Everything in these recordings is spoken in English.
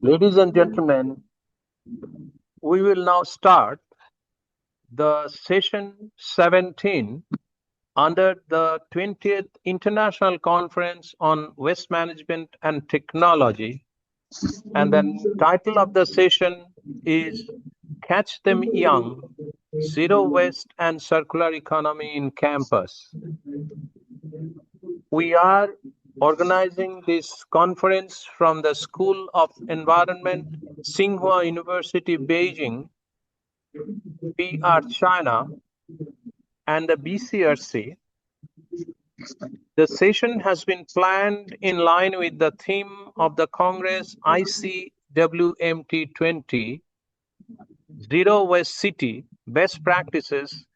Ladies and gentlemen, we will now start the session 17 under the 20th International Conference on Waste Management and Technology. And the title of the session is Catch Them Young, Zero Waste and Circular Economy in Campus. We are organizing this conference from the School of Environment, Tsinghua University, Beijing, PR China, and the BCRC. The session has been planned in line with the theme of the Congress ICWMT20, Zero Waste City, Best Practices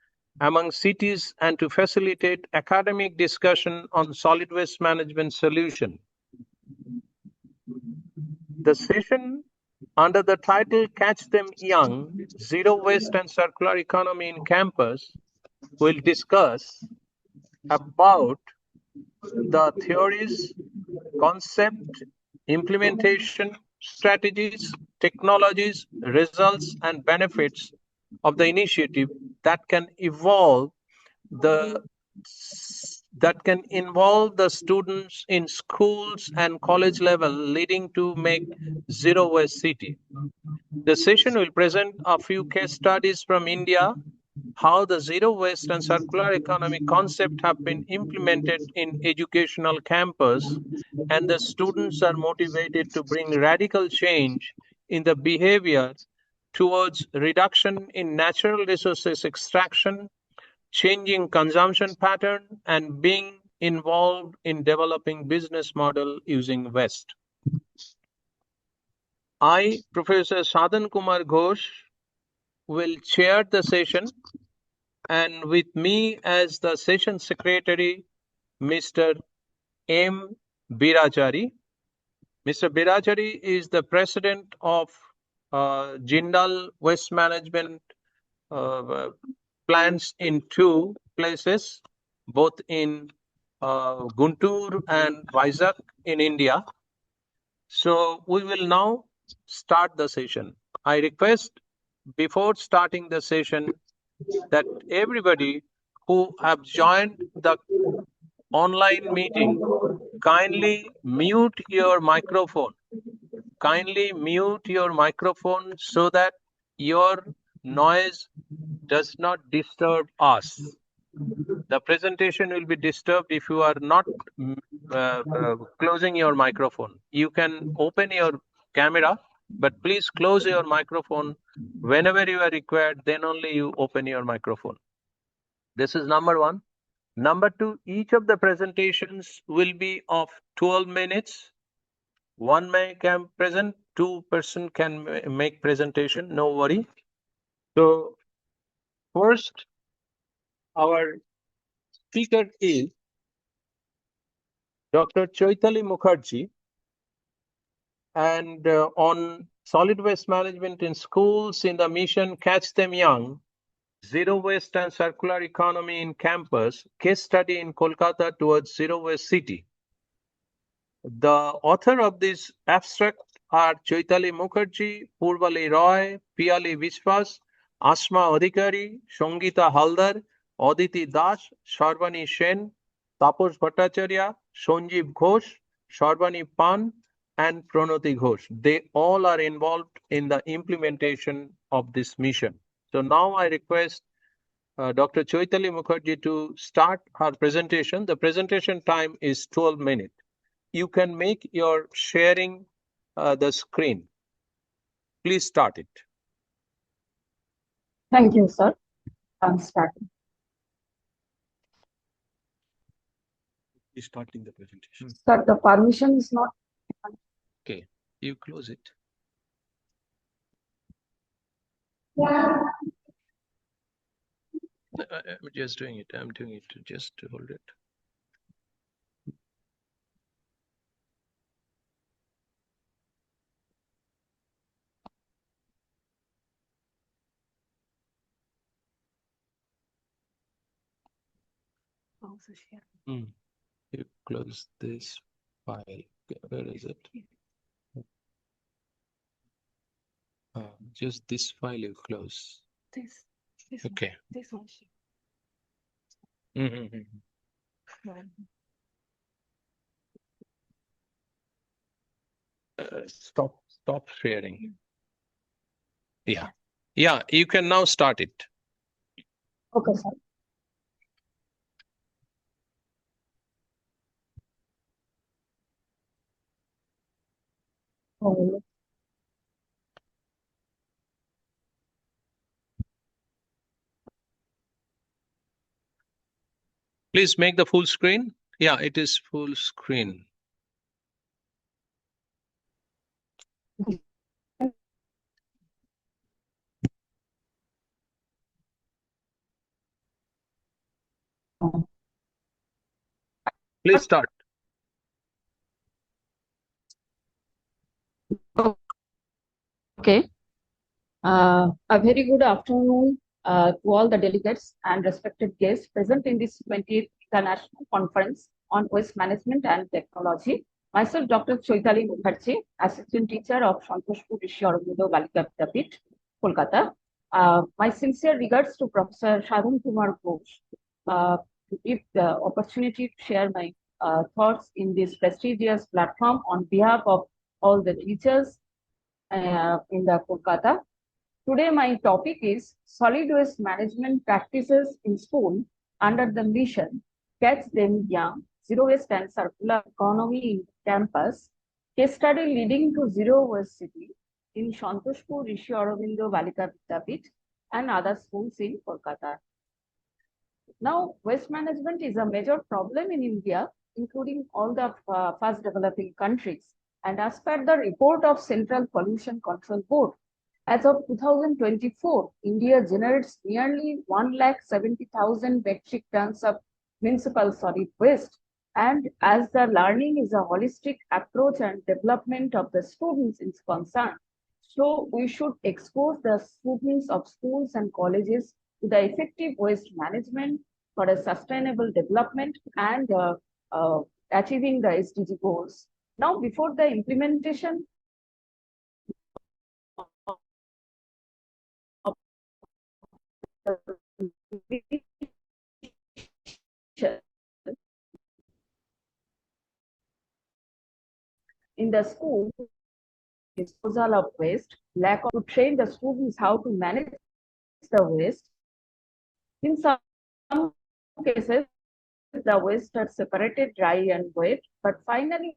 among Cities, and to facilitate academic discussion on solid waste management solution. The session under the title Catch Them Young, Zero Waste and Circular Economy in Campus will discuss about the theories, concept, implementation, strategies, technologies, results, and benefits of the initiative that can involve the students in schools and college level, leading to make zero waste city. The session will present a few case studies from India, how the zero waste and circular economy concept have been implemented in educational campus, and the students are motivated to bring radical change in the behavior towards reduction in natural resources extraction, changing consumption pattern, and being involved in developing business model using waste. I, Professor Sadhan Kumar Ghosh, will chair the session, and with me as the session secretary, Mr. M. Veerachary. Mr. Veerachary is the president of Jindal Waste Management plants in two places, both in Guntur and Vizag in India. So we will now start the session. I request before starting the session that everybody who have joined the online meeting kindly mute your microphone. Kindly mute your microphone so that your noise does not disturb us. The presentation will be disturbed if you are not closing your microphone. You can open your camera, but please close your microphone whenever you are required, then only you open your microphone. This is number one. Number two, each of the presentations will be of 12 minutes. One man can present, two person can make presentation, no worry. So first, our speaker is Dr. Chaitali Mukherjee, and on solid waste management in schools in the mission Catch Them Young, Zero Waste and Circular Economy in Campus, case study in Kolkata towards Zero Waste City. The author of this abstract are Chaitali Mukherjee, Purvali Roy, Piali Vishwas, Asma Adhikari, Sangita Haldar, Aditi Das, Sharvani Sen, Taposh Bhattacharya, Sanjeev Ghosh, Sharvani Pan, and Pranati Ghosh. They all are involved in the implementation of this mission. So now I request Dr. Chaitali Mukherjee to start her presentation. The presentation time is 12 minutes. You can make your sharing the screen. Please start it. Thank you, sir. I'm starting. You're starting the presentation. Sir, the permission is not. Okay, you close it. Yeah. I'm just doing it. I'm doing it. Just to hold it. Also share. You close this file. Okay, where is it? Just this file you close. This Okay. this one. Mhm. Stop sharing. Yeah. Yeah, you can now start it. Okay, sir. Oh, Please make the full screen. Yeah, it is full screen. Please start. okay. A very good afternoon to all the delegates and respected guests present in this 20th International Conference on Waste Management and Technology. Myself, Dr. Chaitali Mukherjee, Assistant Teacher of Santoshpur Rishi Aurobindo Balika Vidyapith, Kolkata. My sincere regards to Professor Sadhan Kumar Ghosh to give the opportunity to share my thoughts in this prestigious platform on behalf of all the teachers in the Kolkata. Today, my topic is solid waste management practices in school under the mission Catch Them Young, Zero Waste and Circular Economy in Campus, case study leading to Zero Waste City in Santoshpur Rishi Aurobindo Balika Vidyapith and other schools in Kolkata. Now, waste management is a major problem in India, including all the fast developing countries. And as per the report of Central Pollution Control Board, as of 2024, India generates nearly 170,000 metric tons of municipal solid waste. And as the learning is a holistic approach and development of the students is concerned, so we should expose the students of schools and colleges to the effective waste management for a sustainable development and achieving the SDG goals. Now, before the implementation of the in the school, disposal of waste, lack of to train the students how to manage the waste. In some cases, the waste are separated dry and wet, but finally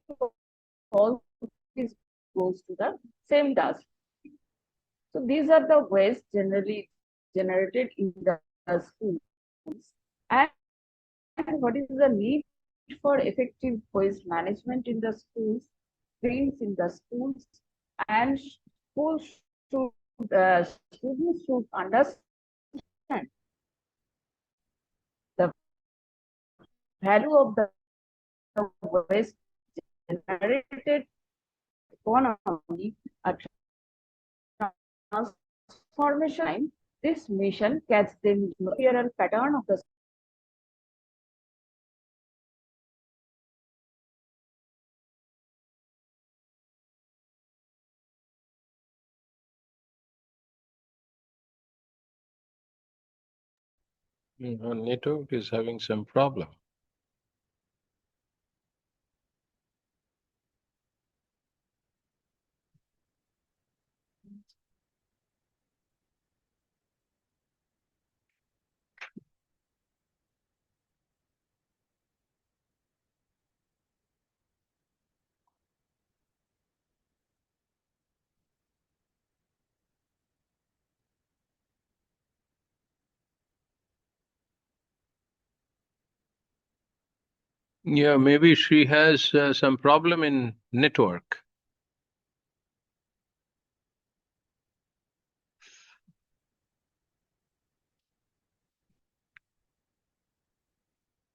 all this goes to the same dust. So these are the waste generally generated in the schools. And what is the need for effective waste management in the schools, screens in the schools, and schools should, students should understand the value of the waste generated economy, a transformation. This mission catch the behavioral pattern of the Our network is having some problem. Yeah, maybe she has some problem in network.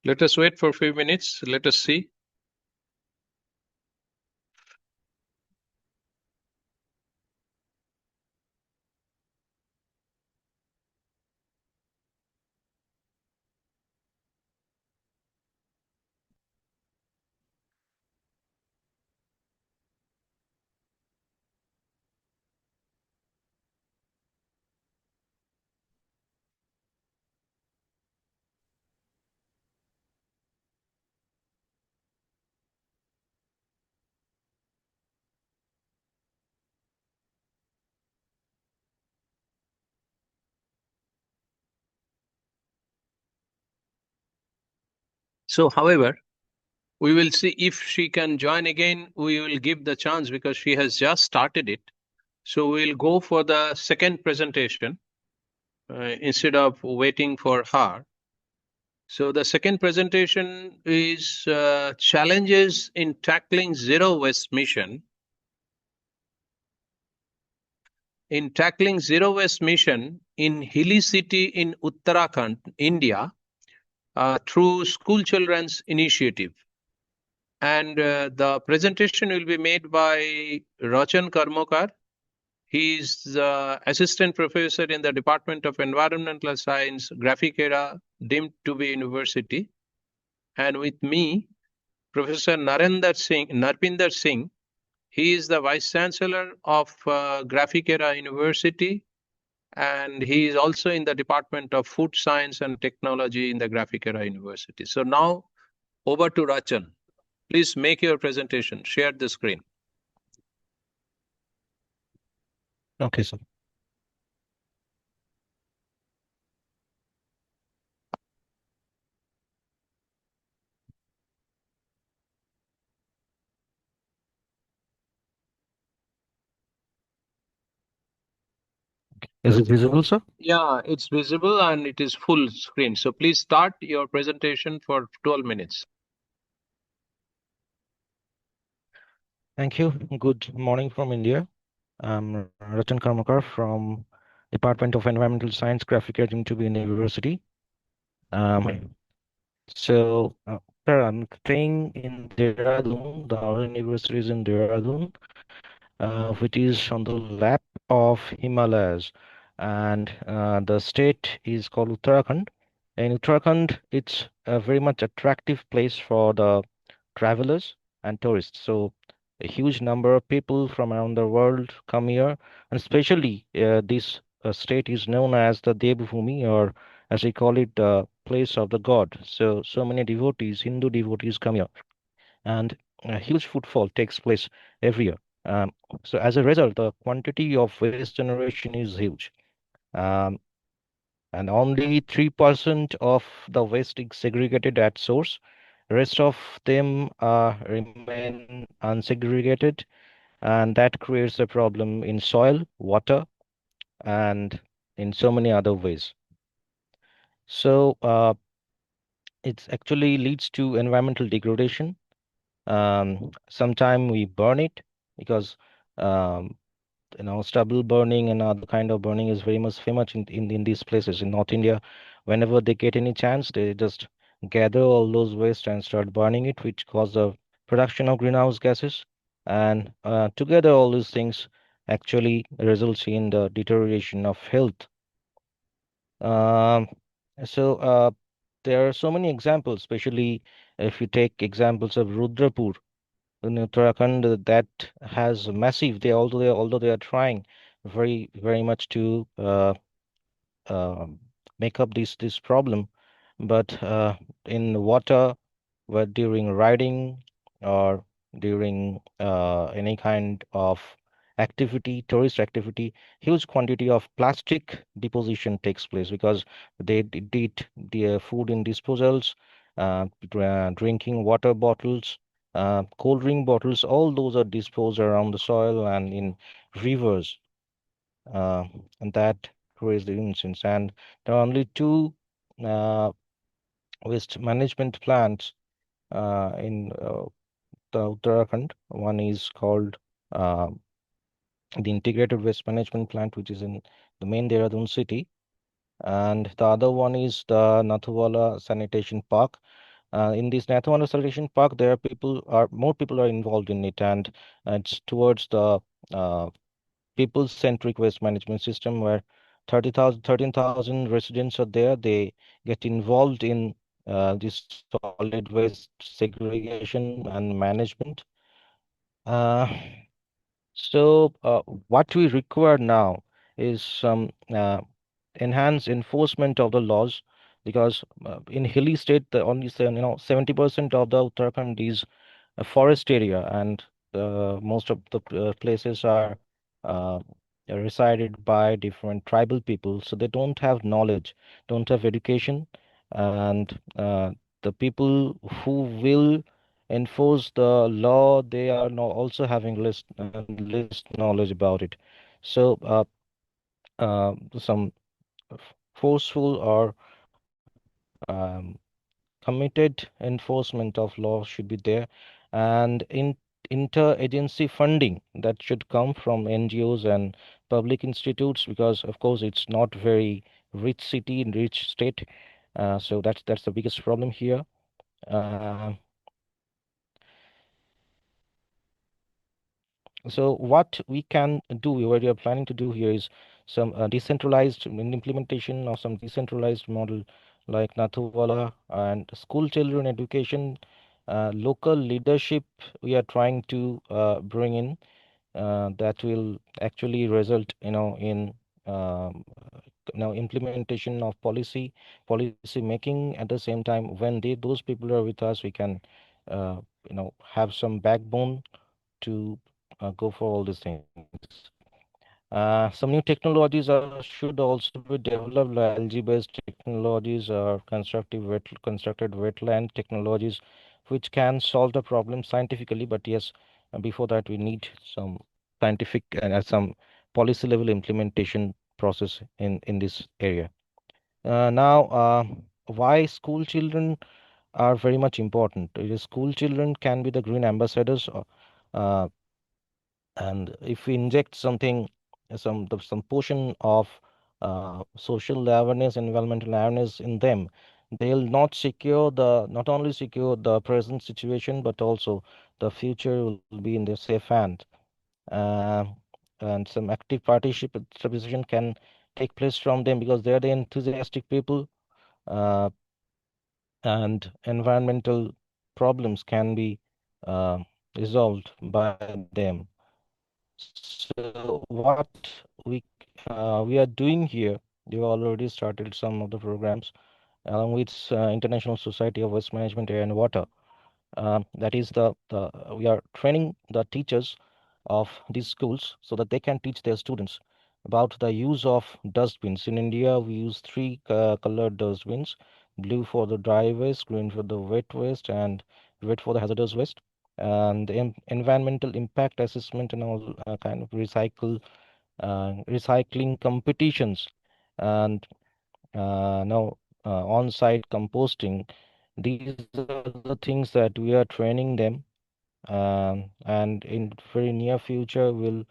Let us wait for a few minutes. Let us see. So, however, we will see if she can join again. We will give the chance because she has just started it. So we'll go for the second presentation instead of waiting for her. So the second presentation is challenges in tackling zero waste mission. In tackling zero waste mission in hilly city in Uttarakhand, India, through school children's initiative. And the presentation will be made by Rachan Karmakar. He is the assistant professor in the Department of Environmental Science, Graphic Era, deemed to be university. And with me, Professor Narpinder Singh. He is the Vice Chancellor of Graphic Era University, and he is also in the Department of Food Science and Technology in the Graphic Era University. So now over to Rachan. Please make your presentation. Share the screen. Okay, sir. Is it visible, sir? Yeah, it's visible and it is full screen. So please start your presentation for 12 minutes. Thank you. Good morning from India. I'm Rachan Karmakar from Department of Environmental Science, Graphic Art to be University. So, sir, I'm staying in Dehradun. Our university is in Dehradun, which is on the lap of Himalayas, and the state is called Uttarakhand. In Uttarakhand, it's a very much attractive place for the travelers and tourists. So a huge number of people from around the world come here, and especially this state is known as the Devbhumi, or as we call it, the place of the god. So many devotees, Hindu devotees, come here, and a huge footfall takes place every year. Um, so as a result, the quantity of waste generation is huge. Um, and only 3% of the waste is segregated at source. Rest of them remain unsegregated, and that creates a problem in soil, water, and in so many other ways. So it actually leads to environmental degradation. Sometime we burn it because um, stubble burning and other kind of burning is very much famous in these places in North India. Whenever they get any chance, they just gather all those waste and start burning it, which cause the production of greenhouse gases. And together, all these things actually results in the deterioration of health. Um, so there are so many examples, especially if you take examples of Rudrapur in Uttarakhand, that has massive. Although they are trying very much to make up this problem, but in water, where during riding or during any kind of activity, tourist activity, huge quantity of plastic deposition takes place because they eat their food in disposals, drinking water bottles, cold drink bottles, all those are disposed around the soil and in rivers, uh, and that creates the incidents. And there are only two uh, waste management plants in the Uttarakhand. One is called uh, the Integrated Waste Management Plant, which is in the main Dehradun city, and the other one is the Nathuwala Sanitation Park. In this Nathuwala Sanitation Park, more people are involved in it, and it's towards the uh, people-centric waste management system where 13,000 residents are there. They get involved in this solid waste segregation and management. Uh, so what we require now is some enhanced enforcement of the laws, because in hilly state, the only 70% of the Uttarakhand is a forest area, and most of the places are uh, resided by different tribal people, so they don't have knowledge, don't have education, and the people who will enforce the law, they are now also having less knowledge about it. So some forceful or committed enforcement of law should be there, and in interagency funding that should come from NGOs and public institutes, because of course it's not very rich city and rich state. So that's the biggest problem here. Uh, So what we can do, what we are planning to do here is some decentralized implementation of some decentralized model like Nathuwala and school children education, local leadership we are trying to bring in, that will actually result, in implementation of policy making. At the same time, when those people are with us, we can have some backbone to go for all these things. Some new technologies should also be developed, like algae-based technologies or constructed wetland technologies, which can solve the problem scientifically. But yes, before that, we need some scientific and some policy level implementation process in this area. Now, why school children are very much important? It is school children can be the green ambassadors. Uh, and if we inject something, some portion of social awareness, environmental awareness in them, they'll not only secure the present situation, but also the future will be in their safe hand. uh, and some active participation can take place from them, because they're the enthusiastic people. uh, and environmental problems can be uh, resolved by them. So what we we are doing here, we already started some of the programs along with International Society of Waste Management, Air and Water. That is the we are training the teachers of these schools so that they can teach their students about the use of dustbins. In India, we use three colored dustbins: blue for the dry waste, green for the wet waste, and red for the hazardous waste. And the environmental impact assessment and all kind of recycling competitions, and now on-site composting. These are the things that we are training them, and in very near future we'll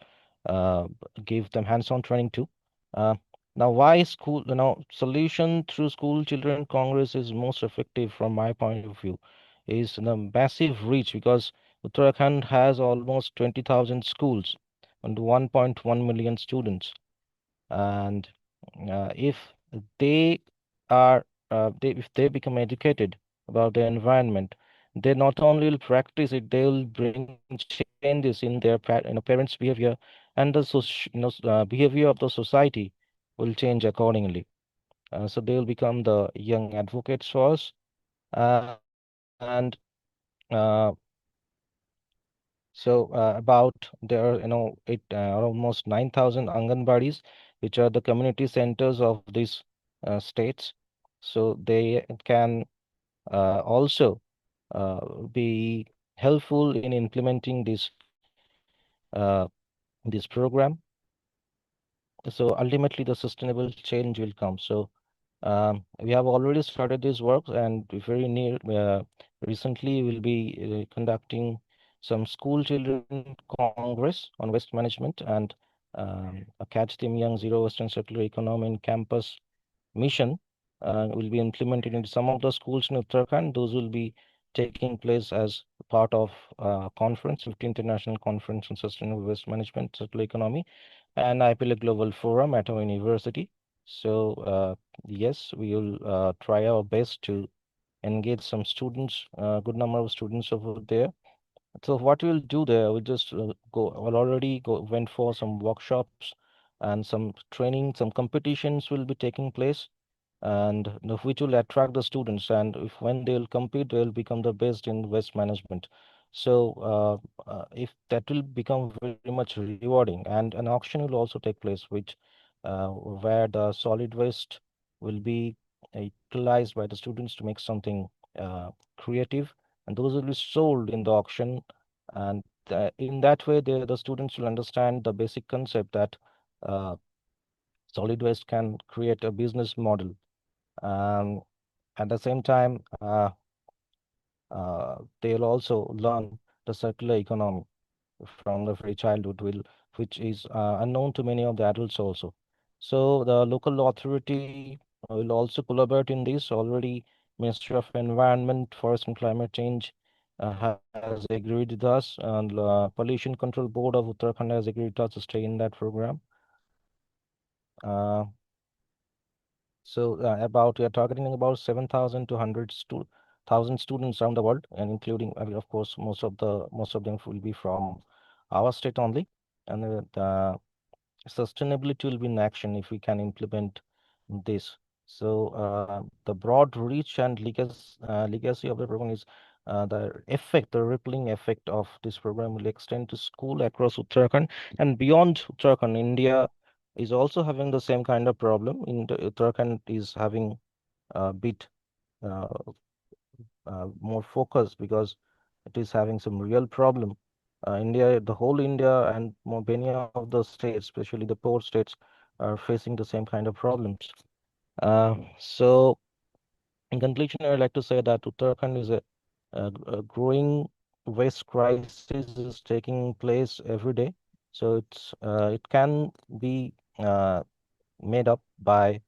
uh, give them hands-on training too. Uh, Now, why school? Solution through School Children Congress is most effective from my point of view. Is the massive reach, because Uttarakhand has almost 20,000 schools and 1.1 million students, and if they if they become educated about the environment, they not only will practice it, they will bring changes in their parents behavior, and the behavior of the society will change accordingly. So they will become the young advocates for us. And uh, about there are, almost 9,000 Anganwadis, which are the community centers of these states. So they can also be helpful in implementing uh, this program. So ultimately, the sustainable change will come. So we have already started this work, and very near recently we'll be conducting some school children congress on waste management, and a Catch Them Young Zero Waste and Circular Economy in Campus mission will be implemented into some of the schools in Uttarakhand. Those will be taking place as part of conference, 15th International Conference on Sustainable Waste Management, Circular Economy, and IPL Global Forum at our university. So yes, we will try our best to engage some students, a good number of students over there. So what we'll do there, we just went for some workshops and some training, some competitions will be taking place, and which will attract the students. And if when they'll compete, they'll become the best in waste management. So if that will become very much rewarding, and an auction will also take place, which where the solid waste will be utilized by the students to make something creative, and those will be sold in the auction. And in that way, the students will understand the basic concept that solid waste can create a business model. At the same time, they'll also learn the circular economy from the very childhood, which is unknown to many of the adults also. So the local authority will also collaborate in this. Already, Ministry of Environment, Forest and Climate Change has agreed with us, and Pollution Control Board of Uttarakhand has agreed with us to stay in that program. We are targeting about 7,000 to 100,000 students around the world, and including, of course, most of them will be from our state only. And the sustainability will be in action if we can implement this. So the broad reach and legacy of the program is the rippling effect of this program will extend to school across Uttarakhand and beyond Uttarakhand. India is also having the same kind of problem. Uttarakhand is having a bit uh, more focus because it is having some real problem. The whole India and many of the states, especially the poor states, are facing the same kind of problems. So in conclusion, I'd like to say that Uttarakhand is a growing waste crisis is taking place every day. So it can be made up by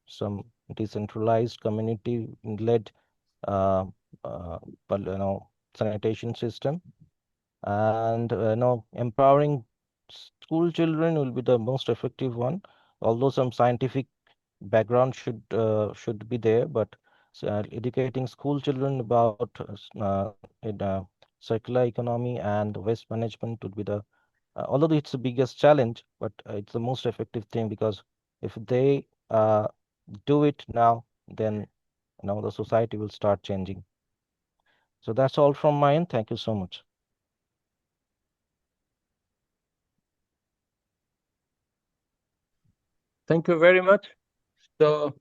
some decentralized community-led uh, uh, sanitation system, and empowering school children will be the most effective one. Although some scientific background should be there, but educating school children about circular economy and waste management would be although it's the biggest challenge, but it's the most effective thing, because if they do it now, then the society will start changing. So that's all from my end. Thank you so much. Thank you very much. So,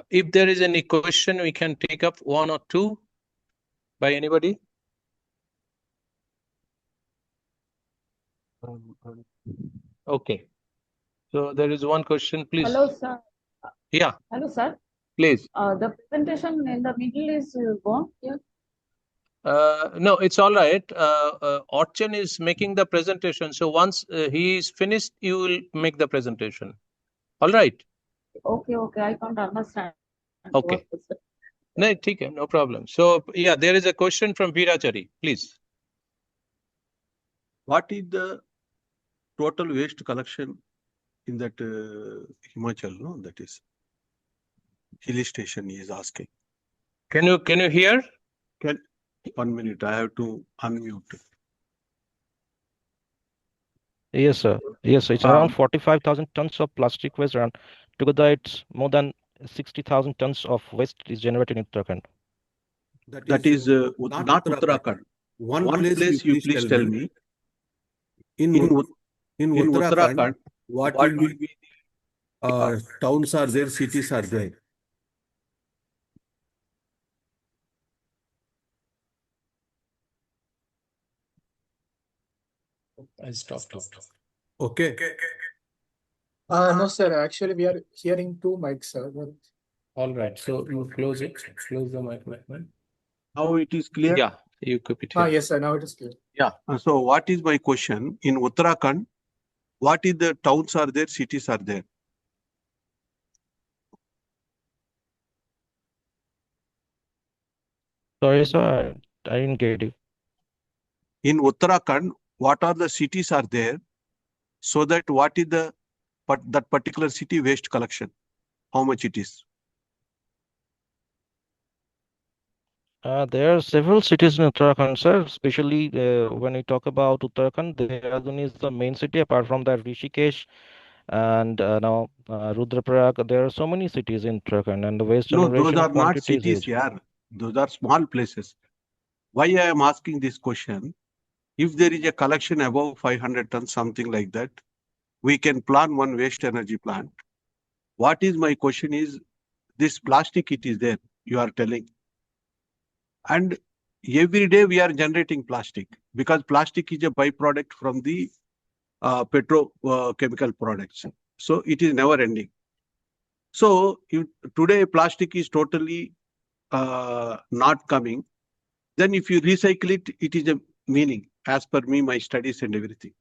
if there is any question, we can take up one or two by anybody. Okay. So there is one question, please. Hello, sir. Yeah. Hello, sir. Please. The presentation in the middle is gone here. No, it's all right. Orchan is making the presentation. So once he is finished, you will make the presentation. All right. Okay, I can't understand. Okay. No, okay, no problem. So yeah, there is a question from Veerachary. Please. What is the total waste collection in that Himachal? No, that is hill station. He is asking. Can you hear? 1 minute. I have to unmute. Yes, sir. Yes, it's around 45,000 tons of plastic waste. Around together, it's more than 60,000 tons of waste is generated in Uttarakhand. That is not Uttarakhand. One place you please tell me. In Uttarakhand, what will be towns are there, cities are there? I stopped. Okay. No, sir. Actually, we are hearing two mics, sir. All right. So you close it. Close the microphone. Now it is clear? Yeah, you keep it here. Yes, sir. Now it is clear. Yeah. So what is my question? In Uttarakhand, what is the towns are there, cities are there? Sorry, sir, I didn't get you. In Uttarakhand, what are the cities are there? So that what is that particular city waste collection? How much it is? There are several cities in Uttarakhand, sir. Especially when we talk about Uttarakhand, Dehradun is the main city. Apart from that, Rishikesh and Rudraprayag. There are so many cities in Uttarakhand, and the waste No, generation those are not quantity is cities, huge. yeah. Those are small places. Why I am asking this question? If there is a collection above 500 tons, something like that, we can plan one waste energy plant. What is my question is, this plastic, it is there, you are telling. And every day we are generating plastic because plastic is a byproduct from the petrochemical products. So it is never ending. So if today plastic is totally not coming, then if you recycle it, it is a meaning as per me, my studies and everything.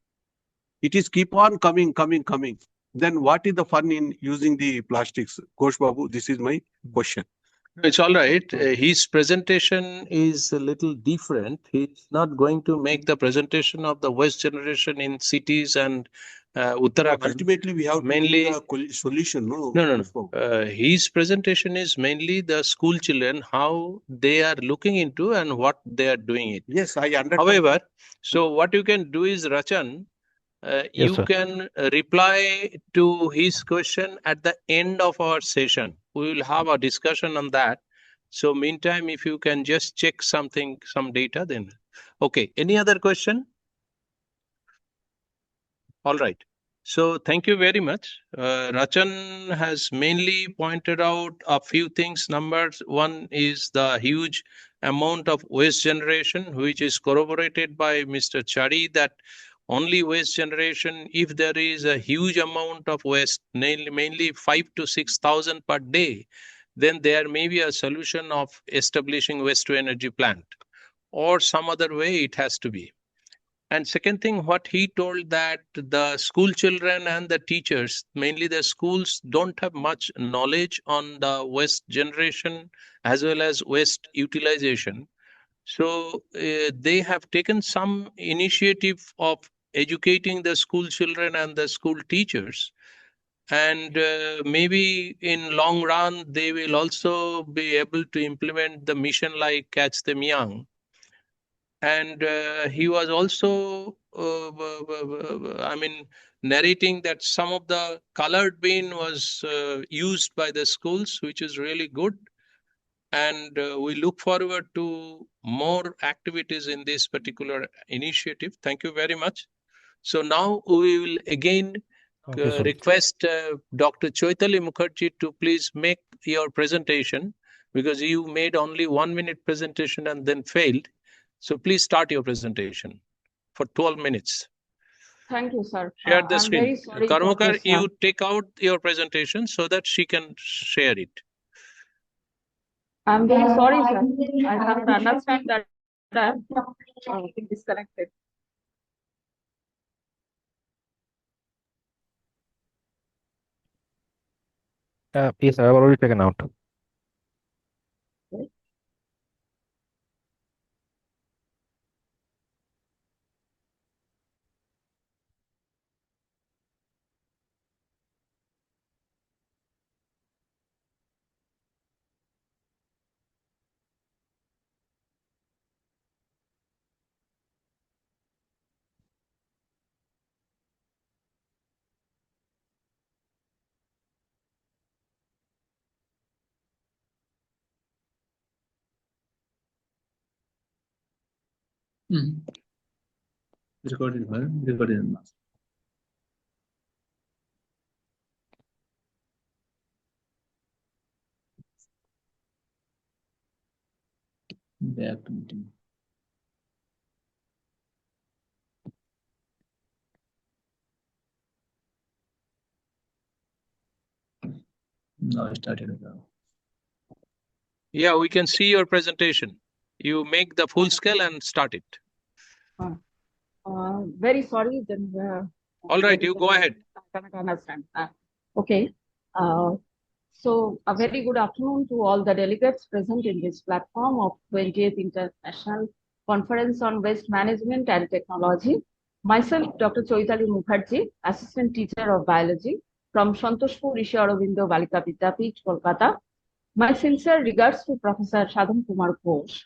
It is keep on coming. Then what is the fun in using the plastics? Ghosh Babu, this is my question. It's all right. His presentation is a little different. He's not going to make the presentation of the West generation in cities and Uttarakhand. Ultimately, we have mainly a solution. No. His presentation is mainly the school children, how they are looking into and what they are doing it. Yes, I understand. However, so what you can do is, Rachan, Yes, you sir. can reply to his question at the end of our session. We will have a discussion on that. So meantime, if you can just check some data, then okay. Any other question? All right. So thank you very much. Rachan has mainly pointed out a few things. Numbers one is the huge amount of waste generation, which is corroborated by Mr. Chari, that only waste generation, if there is a huge amount of waste, mainly 5 to 6,000 per day, then there may be a solution of establishing waste to energy plant or some other way it has to be. And second thing, what he told, that the school children and the teachers, mainly the schools, don't have much knowledge on the waste generation as well as waste utilization. So they have taken some initiative of educating the school children and the school teachers. And maybe in long run, they will also be able to implement the mission like Catch Them Young. And he was also, narrating that some of the colored bin was used by the schools, which is really good. And we look forward to more activities in this particular initiative. Thank you very much. So now we will again Okay, sir. request Dr. Chaitali Mukherjee to please make your presentation, because you made only 1 minute presentation and then failed. So please start your presentation for 12 minutes. Thank you, sir. Share the I'm screen. very sorry for Karmakar, this, you take out your presentation so that she can share it. I'm very sorry, sir. I cannot understand that I'm disconnected. Yes, I have already taken out. Recorded, recorded. Back to meeting. Now I started now. Yeah, we can see your presentation. You make the full scale and start it. Very sorry. Then. All right, you go ahead. I cannot understand. Okay. So a very good afternoon to all the delegates present in this platform of 20th International Conference on Waste Management and Technology. Myself, Dr. Chaitali Mukherjee, Assistant Teacher of Biology from Santoshpur Rishi Aurobindo Balika Vidyapeeth, Kolkata. My sincere regards to Professor Sadhan Kumar Ghosh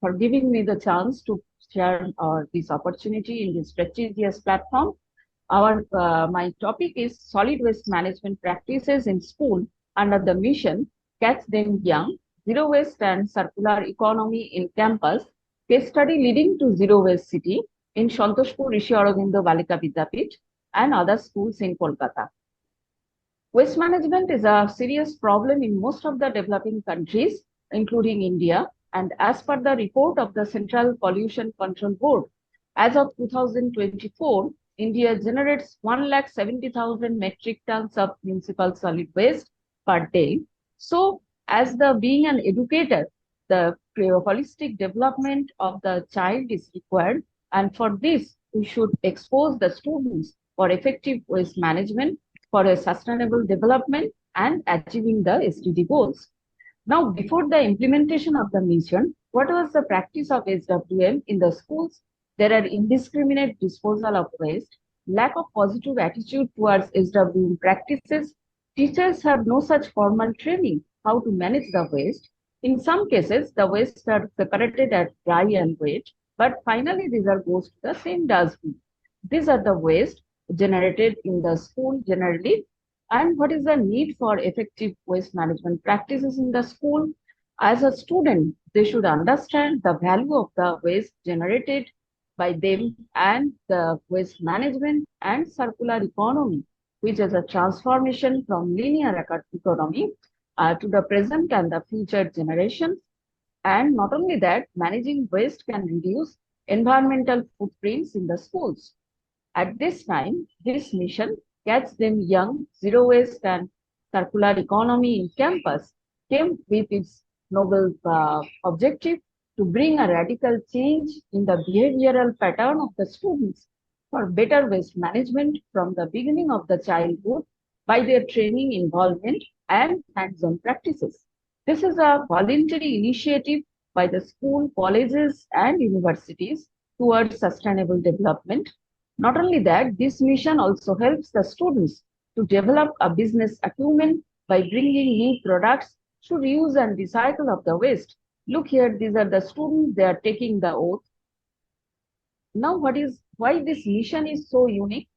for giving me the chance to share this opportunity in this prestigious platform. My topic is solid waste management practices in school under the mission Catch Them Young, Zero Waste and Circular Economy in Campus, case study leading to Zero Waste City in Santoshpur Rishi Aurobindo Balika Vidyapeeth and other schools in Kolkata. Waste management is a serious problem in most of the developing countries, including India, And as per the report of the Central Pollution Control Board, as of 2024, India generates 170,000 metric tons of municipal solid waste per day. So, as the being an educator, the holistic development of the child is required, and for this, we should expose the students for effective waste management, for a sustainable development, and achieving the SDG goals. Now, before the implementation of the mission, what was the practice of SWM in the schools? There are indiscriminate disposal of waste, lack of positive attitude towards SWM practices. Teachers have no such formal training how to manage the waste. In some cases, the waste are separated as dry and wet, but finally these are goes to the same dustbin. These are the waste generated in the school generally. And what is the need for effective waste management practices in the school? As a student, they should understand the value of the waste generated by them and the waste management and circular economy, which is a transformation from linear economy to the present and the future generations. And not only that, managing waste can reduce environmental footprints in the schools. At this time, this mission, Catch Them Young, Zero Waste and Circular Economy in Campus, came with its noble objective to bring a radical change in the behavioral pattern of the students for better waste management from the beginning of the childhood by their training, involvement, and hands-on practices. This is a voluntary initiative by the school, colleges, and universities towards sustainable development. Not only that, this mission also helps the students to develop a business acumen by bringing new products through reuse and recycle of the waste. Look here, these are the students, they are taking the oath. Now, why this mission is so unique?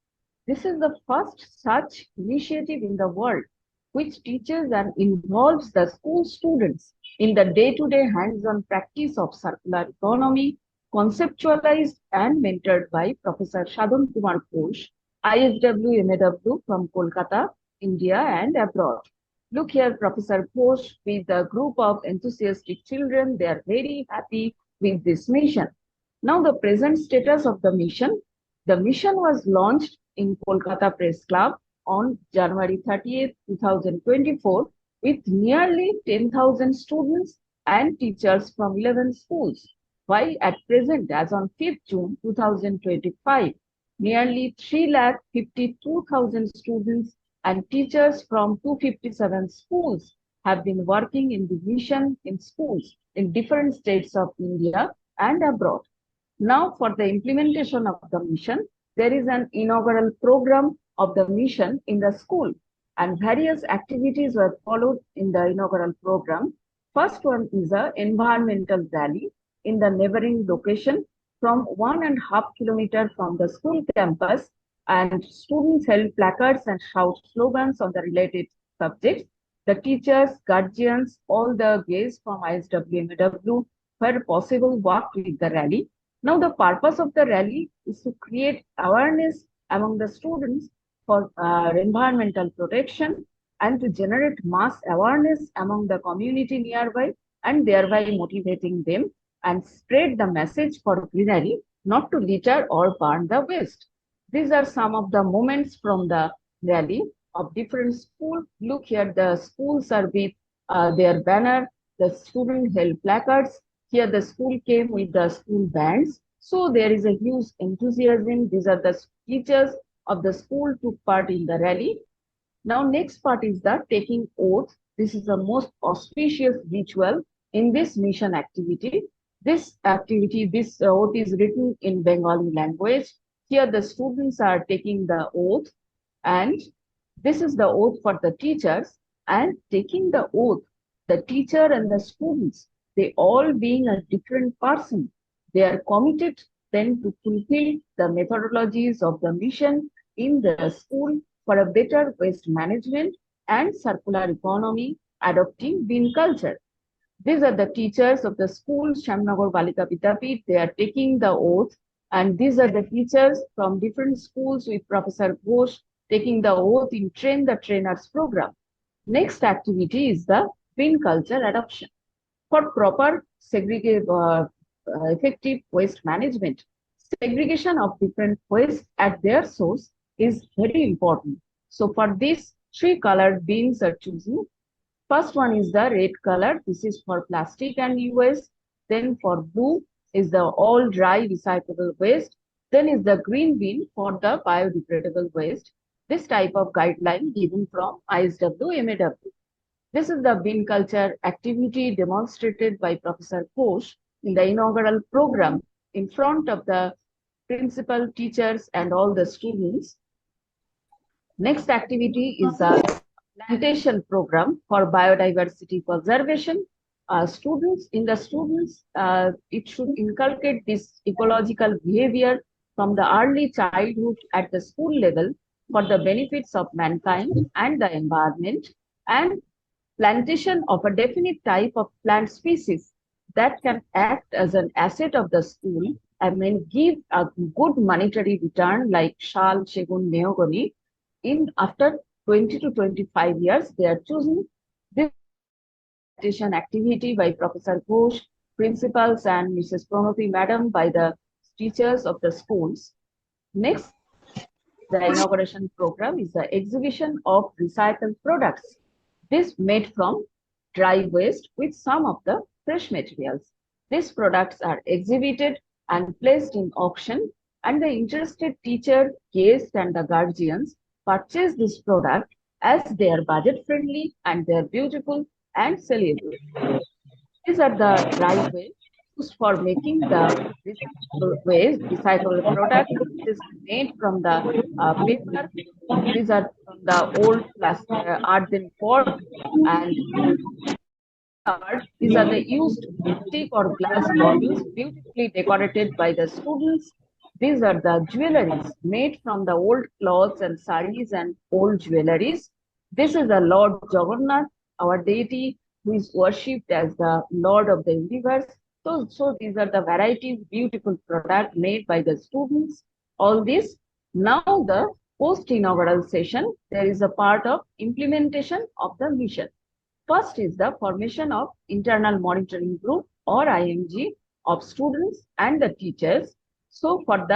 This is the first such initiative in the world which teaches and involves the school students in the day-to-day hands-on practice of circular economy, conceptualized and mentored by Professor Sadhan Kumar Ghosh, ISWMAW from Kolkata, India and abroad. Look here, Professor Ghosh with a group of enthusiastic children, they are very happy with this mission. Now the present status of the mission was launched in Kolkata Press Club on January 30th, 2024 with nearly 10,000 students and teachers from 11 schools. While at present, as on 5th June 2025, nearly 3,52,000 students and teachers from 257 schools have been working in the mission in schools in different states of India and abroad. Now, for the implementation of the mission, there is an inaugural program of the mission in the school, and various activities were followed in the inaugural program. First one is an environmental rally in the neighboring location from 1.5 kilometers from the school campus, and students held placards and shout slogans on the related subjects. The teachers, guardians, all the guests from ISWMAW, where possible, worked with the rally. Now, the purpose of the rally is to create awareness among the students for environmental protection and to generate mass awareness among the community nearby and thereby motivating them and spread the message for greenery, not to litter or burn the waste. These are some of the moments from the rally of different schools. Look here, the schools are with their banner, the student held placards. Here the school came with the school bands. So there is a huge enthusiasm. These are the teachers of the school took part in the rally. Now next part is the taking oath. This is the most auspicious ritual in this mission activity. This oath is written in Bengali language. Here the students are taking the oath, and this is the oath for the teachers. And taking the oath, the teacher and the students, they all being a different person, they are committed then to fulfill the methodologies of the mission in the school for a better waste management and circular economy, adopting bin culture. These are the teachers of the school, Shamnagar Balika Vidyapith. They are taking the oath, and these are the teachers from different schools with Professor Ghosh taking the oath in Train the Trainers program. Next activity is the bin culture adoption. For proper effective waste management, segregation of different waste at their source is very important. So for this, three colored bins are chosen. First one is the red color. This is for plastic and e-waste. Then for blue is the all dry recyclable waste. Then is the green bin for the biodegradable waste. This type of guideline given from ICWMT20. This is the bin culture activity demonstrated by Professor Ghosh in the inaugural program in front of the principal, teachers, and all the students. Next activity is the plantation program for biodiversity conservation. Students, it should inculcate this ecological behavior from the early childhood at the school level for the benefits of mankind and the environment, and plantation of a definite type of plant species that can act as an asset of the school and may give a good monetary return like shal, segun, mahogany. In after 20 to 25 years, they are choosing this plantation activity by Professor Ghosh, principals, and Mrs. Pranati Madam by the teachers of the schools. Next, the inauguration program is the exhibition of recycled products. This made from dry waste with some of the fresh materials. These products are exhibited and placed in auction, and the interested teacher, guests, and the guardians purchase this product as they are budget friendly and they are beautiful and sellable. These are the dry waste used for making the recyclable product. This is made from the paper. These are from the old plastic earthen pot, and these are the used plastic or glass bottles beautifully decorated by the students. These are the jewelries made from the old cloths and saris and old jewelries. This is the Lord Jagannath, our deity, who is worshipped as the Lord of the universe. So these are the varieties, beautiful product made by the students. All this. Now the post-inaugural session, there is a part of implementation of the mission. First is the formation of internal monitoring group or IMG of students and the teachers. So for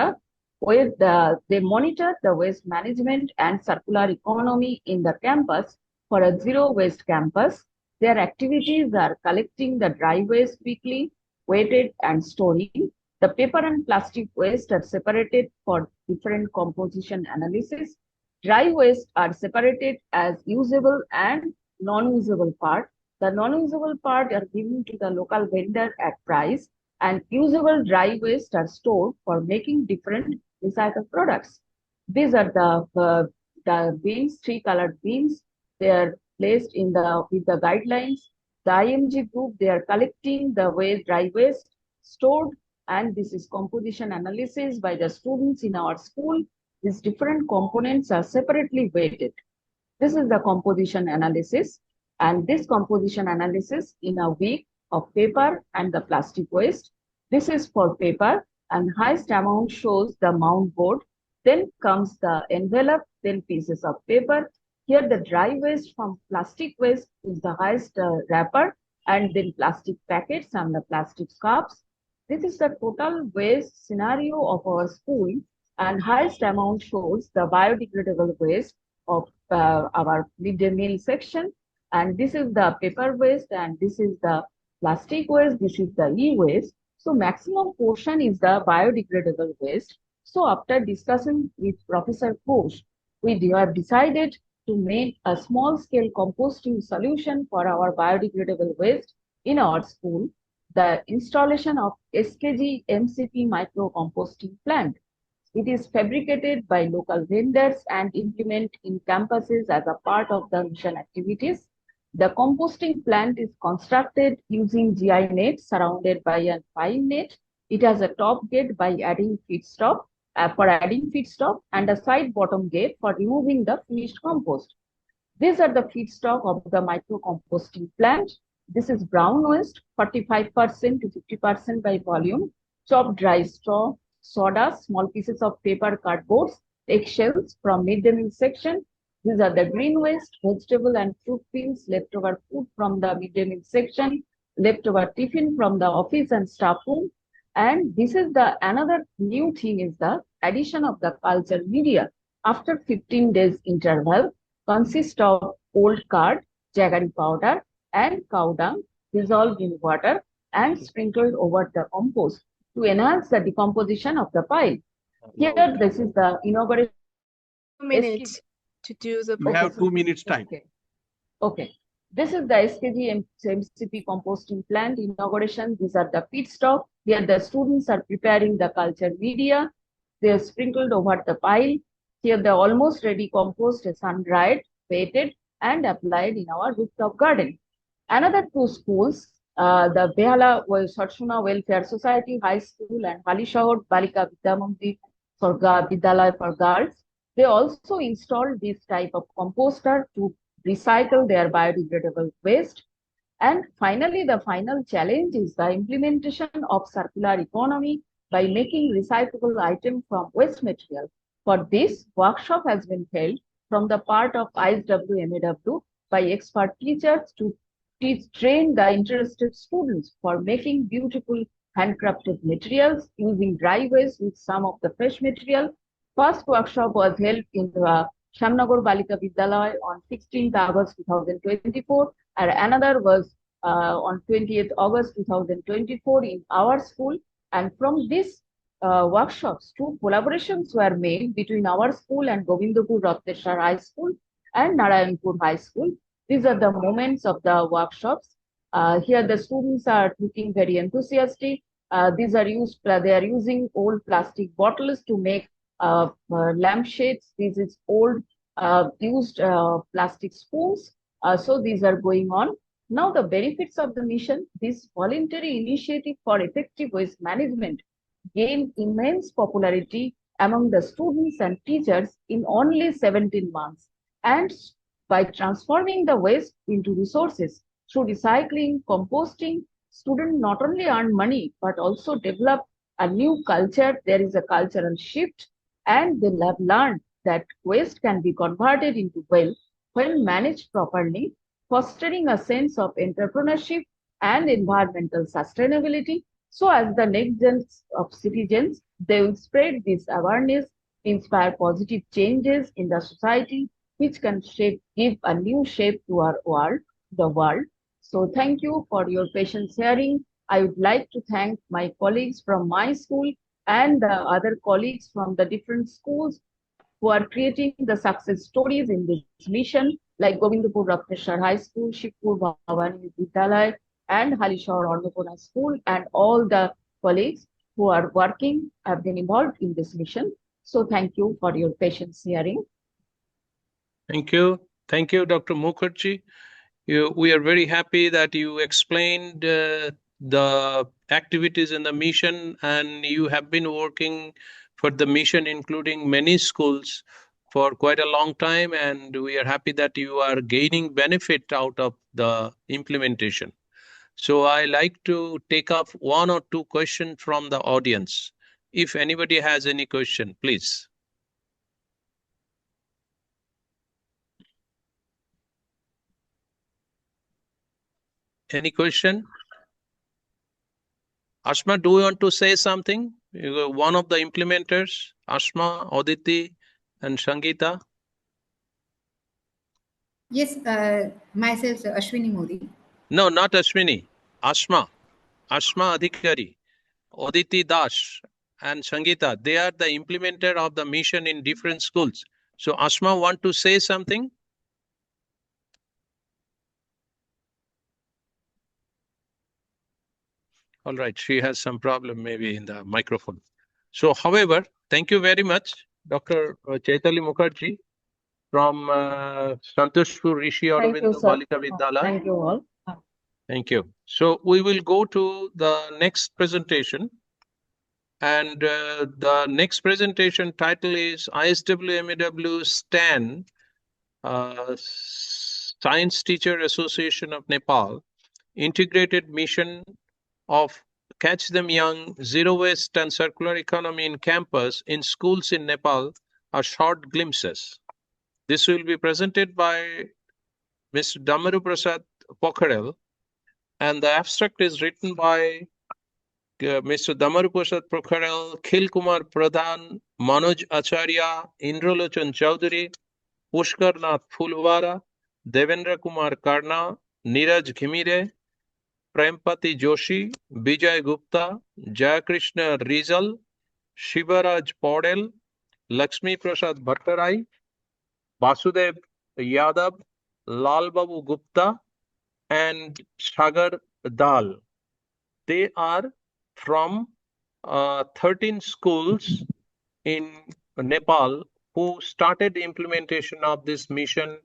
they monitor the waste management and circular economy in the campus for a zero waste campus. Their activities are collecting the dry waste weekly, weighted and storing. The paper and plastic waste are separated for different composition analysis. Dry waste are separated as usable and non-usable part. The non-usable part are given to the local vendor at price, and usable dry waste are stored for making different recycled products. These are the bins, three colored bins. They are placed with the guidelines. The IMG group, they are collecting the dry waste stored, and this is composition analysis by the students in our school. These different components are separately weighted. This is the composition analysis, and this composition analysis in a week of paper and the plastic waste. This is for paper, and highest amount shows the mount board. Then comes the envelope, then pieces of paper. Here the dry waste from plastic waste is the highest wrapper, and then plastic packets and the plastic cups. This is the total waste scenario of our school, and highest amount shows the biodegradable waste of our midday meal section, and this is the paper waste, and this is the plastic waste, this is the e-waste. So maximum portion is the biodegradable waste. So after discussing with Professor Ghosh, we have decided to make a small scale composting solution for our biodegradable waste in our school, the installation of SKG MCP micro composting plant. It is fabricated by local vendors and implemented in campuses as a part of the mission activities. The composting plant is constructed using GI net surrounded by a fine net. It has a top gate by adding feedstock and a side bottom gate for removing the finished compost. These are the feedstock of the micro composting plant. This is brown waste, 45% to 50% by volume, chopped dry straw, sawdust, small pieces of paper, cardboards, eggshells from midday meal section. These are the green waste, vegetable and fruit peels, leftover food from the midday meal section, leftover tiffin from the office and staff room. And this is the another new thing is the addition of the culture media after 15 days interval consists of old card, jaggery powder, and cow dung dissolved in water and sprinkled over the compost to enhance the decomposition of the pile. Here, this is the inauguration. Minutes to do the. You have 2 minutes time. Okay. This is the SKG MCP composting plant inauguration. These are the pit stop. Here the students are preparing the culture media. They are sprinkled over the pile. Here the almost ready compost is sun-dried, weighted, and applied in our rooftop garden. Another two schools, the Behala Sarshuna Welfare Society High School and Halishahar Balika Vidyamandir for Vidyalaya for girls, they also installed this type of composter to recycle their biodegradable waste. And finally, the final challenge is the implementation of circular economy by making recyclable items from waste material. For this, workshop has been held from the part of ICWMT20 by expert teachers to train the interested students for making beautiful handcrafted materials using dry waste with some of the fresh material. First workshop was held in the Shamnagar Balika Vidyalaya on 16th August 2024, and another was on 20th August 2024 in our school. And from this workshops, two collaborations were made between our school and Govindpur Ratneshwar High School and Narayanpur High School. These are the moments of the workshops. Here the students are looking very enthusiastic. These are used, they are using old plastic bottles to make lampshades. This is old used plastic spoons. So these are going on. Now the benefits of the mission, this voluntary initiative for effective waste management gained immense popularity among the students and teachers in only 17 months. And by transforming the waste into resources through recycling, composting, students not only earn money, but also develop a new culture. There is a cultural shift, and they have learned that waste can be converted into wealth when managed properly, fostering a sense of entrepreneurship and environmental sustainability. So as the next gen of citizens, they will spread this awareness, inspire positive changes in the society, which can give a new shape to our world, the world. So thank you for your patience hearing. I would like to thank my colleagues from my school and the other colleagues from the different schools who are creating the success stories in this mission, like Govindpur Ratneshwar High School, Shikpur Bhavani Vidyalaya, and Halishahar Annapurna School, and all the colleagues who are working have been involved in this mission. So thank you for your patience hearing. Thank you. Thank you, Dr. Mukherjee. We are very happy that you explained the activities in the mission, and you have been working for the mission, including many schools, for quite a long time, and we are happy that you are gaining benefit out of the implementation. So I like to take up one or two questions from the audience. If anybody has any question, please. Any question? Ashma, do you want to say something? You are one of the implementers, Ashma, Aditi, and Sangeeta. Yes, myself, Ashwini Modi. No, not Ashwini. Ashma. Ashma Adhikari, Aditi Das, and Sangeeta. They are the implementer of the mission in different schools. So Ashma want to say something? All right, she has some problem maybe in the microphone. So, however, thank you very much, Dr. Chaitali Mukherjee from Santoshpur Rishi Aurobindo Balika Vidyalaya. Thank you all. Thank you. So, we will go to the next presentation. And the next presentation title is ISWMAW STAN, Science Teacher Association of Nepal, Integrated Mission of Catch Them Young, Zero Waste and Circular Economy in Campus in Schools in Nepal are short glimpses. This will be presented by Mr. Dambaru Pokharel, and the abstract is written by Mr. Dambaru Pokharel, Khil Kumar Pradhan, Manoj Acharya, Indralochan Chowdhury, Pushkar Nath Phulwara, Devendra Kumar Karna, Neeraj Ghimire, Prempati Joshi, Vijay Gupta, Jayakrishna Rizal, Shivaraj Paudel, Lakshmi Prasad Bhattarai, Vasudev Yadav, Lal Babu Gupta, and Sagar Dal. They are from 13 schools in Nepal who started the implementation of this mission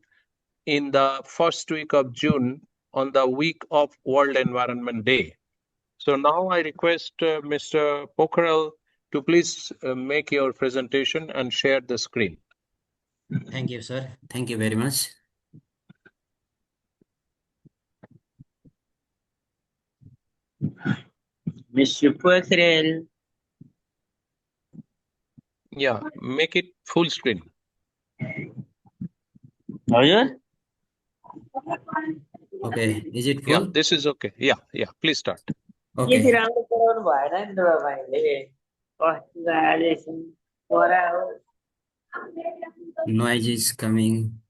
in the first week of June on the week of World Environment Day. So now I request Mr. Pokharel to please make your presentation and share the screen. Thank you, sir. Thank you very much. Mr. Pokharel. Yeah, make it full screen. Are you? Okay, is it full? Yeah, this is okay. Yeah, please start. Okay. Noise is coming.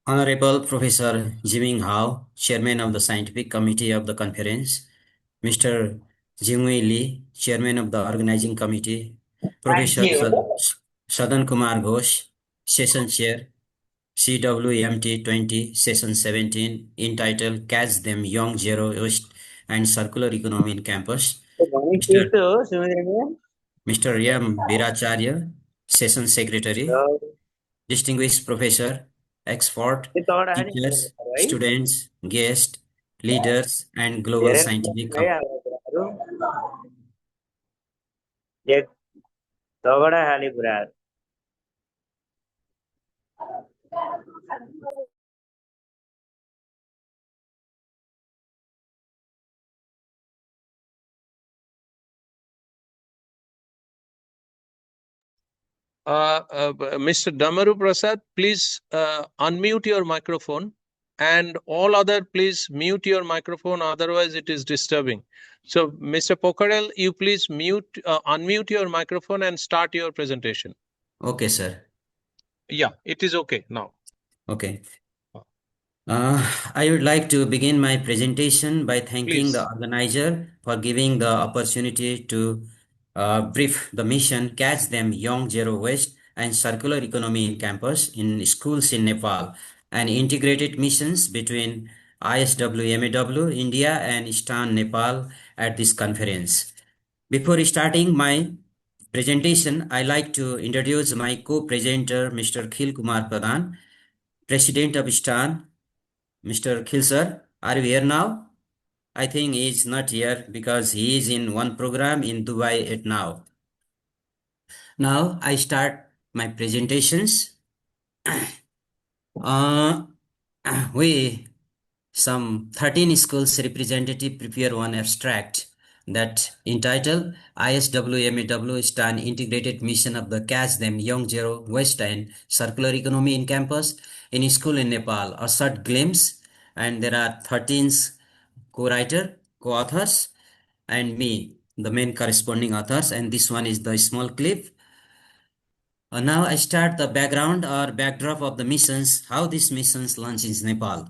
Honorable Professor Jiming Hao, Chairman of the Scientific Committee of the Conference, Mr. Jinhui Li, Chairman of the Organizing Committee, Professor Sadhan Kumar Ghosh, Session Chair, CWMT20, Session 17, entitled Catch Them Young Zero Waste and Circular Economy in Campus, Mr. M. Veerachary, Session Secretary, distinguished professor, expert, teachers, students, guests, leaders, and global scientific Mr. Dambaru Prasad, please unmute your microphone, and all other please mute your microphone, otherwise it is disturbing. So Mr. Pokharel, you please unmute your microphone and start your presentation. Okay, sir. Yeah, it is okay now. Okay. I would like to begin my presentation by thanking the organizer for giving the opportunity to brief the mission Catch Them Young Zero Waste and Circular Economy in Campus in schools in Nepal, and integrated missions between ISWMAW India and Eastern Nepal at this conference. Before starting my presentation, I like to introduce my co-presenter, Mr. Khil Kumar Pradhan, President of Eastern. Mr. Khil sir, are you here now? I think he is not here because he is in one program in Dubai at now. Now I start my presentations. We some 13 schools representative prepare one abstract that entitled ISWMAW Stan Integrated Mission of the Catch Them Young Zero Waste and Circular Economy in Campus in School in Nepal, a short glimpse, and there are 13 co-writer, co-authors, and me, the main corresponding authors, and this one is the small clip. Now I start the background or backdrop of the missions, how these missions launch in Nepal.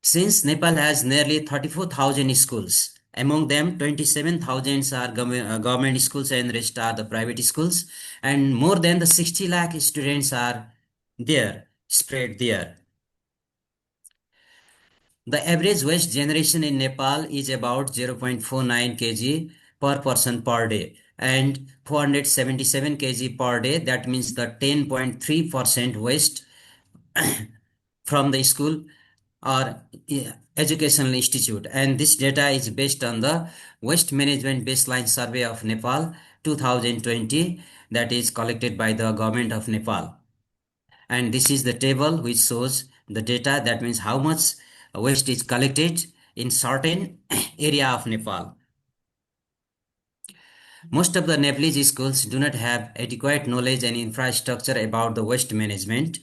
Since Nepal has nearly 34,000 schools, among them 27,000 are government schools and rest are the private schools, and more than the 60 lakh students are there, spread there. The average waste generation in Nepal is about 0.49 kg per person per day and 477 kg per day. That means the 10.3% waste from the school or educational institute, and this data is based on the Waste Management Baseline Survey of Nepal 2020 that is collected by the government of Nepal. And this is the table which shows the data, that means how much waste is collected in certain area of Nepal. Most of the Nepalese schools do not have adequate knowledge and infrastructure about the waste management.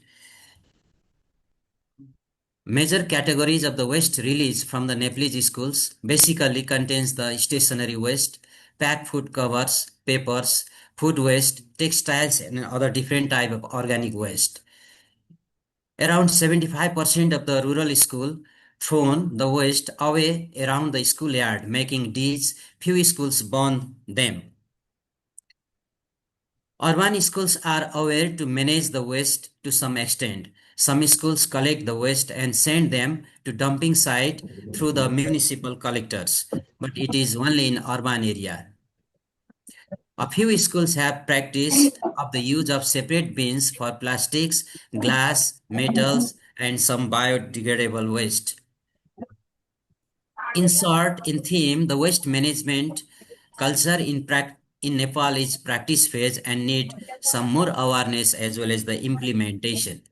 Major categories of the waste released from the Nepalese schools basically contains the stationery waste, packed food covers, papers, food waste, textiles, and other different type of organic waste. Around 75% of the rural school thrown the waste away around the schoolyard, making these few schools burn them. Urban schools are aware to manage the waste to some extent. Some schools collect the waste and send them to dumping site through the municipal collectors, but it is only in urban area. A few schools have practice of the use of separate bins for plastics, glass, metals, and some biodegradable waste. In short, in theme, the waste management culture in Nepal is practice phase and need some more awareness as well as the implementation.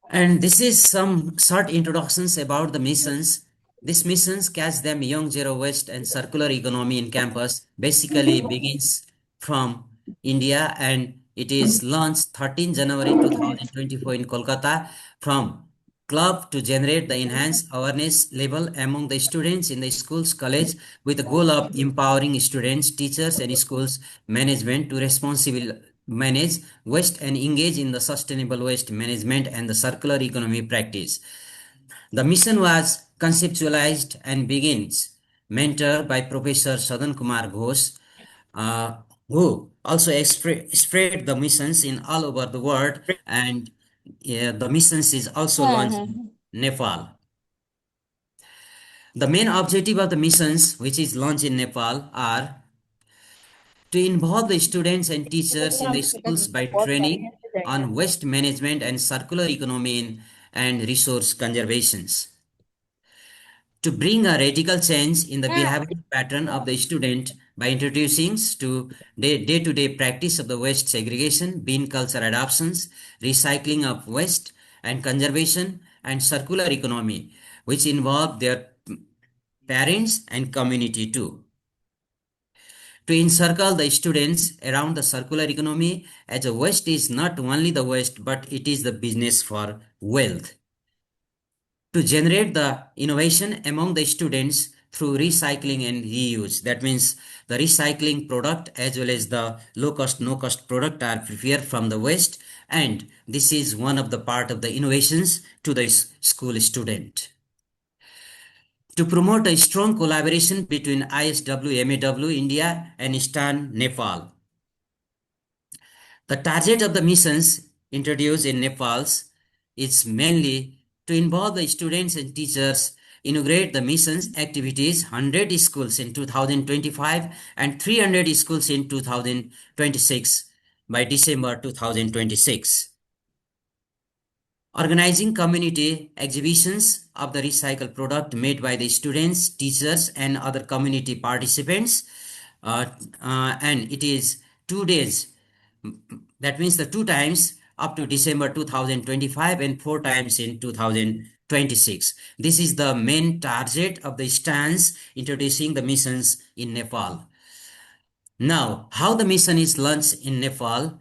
And this is some short introductions about the missions. These missions catch them young zero waste and circular economy in campus basically begins from India and it is launched 13 January 2024 in Kolkata from club to generate the enhanced awareness level among the students in the schools college with the goal of empowering students, teachers and schools management to responsibly manage waste and engage in the sustainable waste management and the circular economy practice. The mission was conceptualized and begins mentored by Professor Sadhan Kumar Ghosh, uh, who also spread the missions in all over the world, and the missions is also launched in Nepal. The main objective of the missions which is launched in Nepal are to involve the students and teachers in the schools by training on waste management and circular economy and resource conservations. To bring a radical change in the behavioral pattern of the student by introducing to day-to-day practice of the waste segregation, bin culture adoptions, recycling of waste, and conservation and circular economy, which involve their parents and community too. To encircle the students around the circular economy as a waste is not only the waste but it is the business for wealth. To generate the innovation among the students through recycling and reuse. That means the recycling product as well as the low cost, no cost product are prepared from the waste, and this is one of the part of the innovations to the school student. To promote a strong collaboration between ISWMAW India and STAN Nepal. The target of the missions introduced in Nepal is mainly to involve the students and teachers, integrate the missions activities, 100 schools in 2025 and 300 schools in 2026 by December 2026. Organizing community exhibitions of the recycled product made by the students, teachers, and other community participants. And it is 2 days. That means the 2 times up to December 2025 and 4 times in 2026. This is the main target of the stance introducing the missions in Nepal. Now, how the mission is launched in Nepal?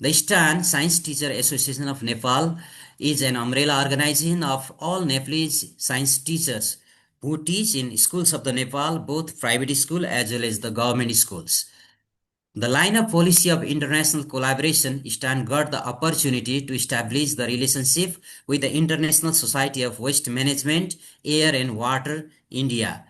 The STAN, Science Teacher Association of Nepal, is an umbrella organization of all Nepalese science teachers who teach in schools of the Nepal, both private school as well as the government schools. The line of policy of international collaboration, STAN got the opportunity to establish the relationship with the International Society of Waste Management, Air and Water, India.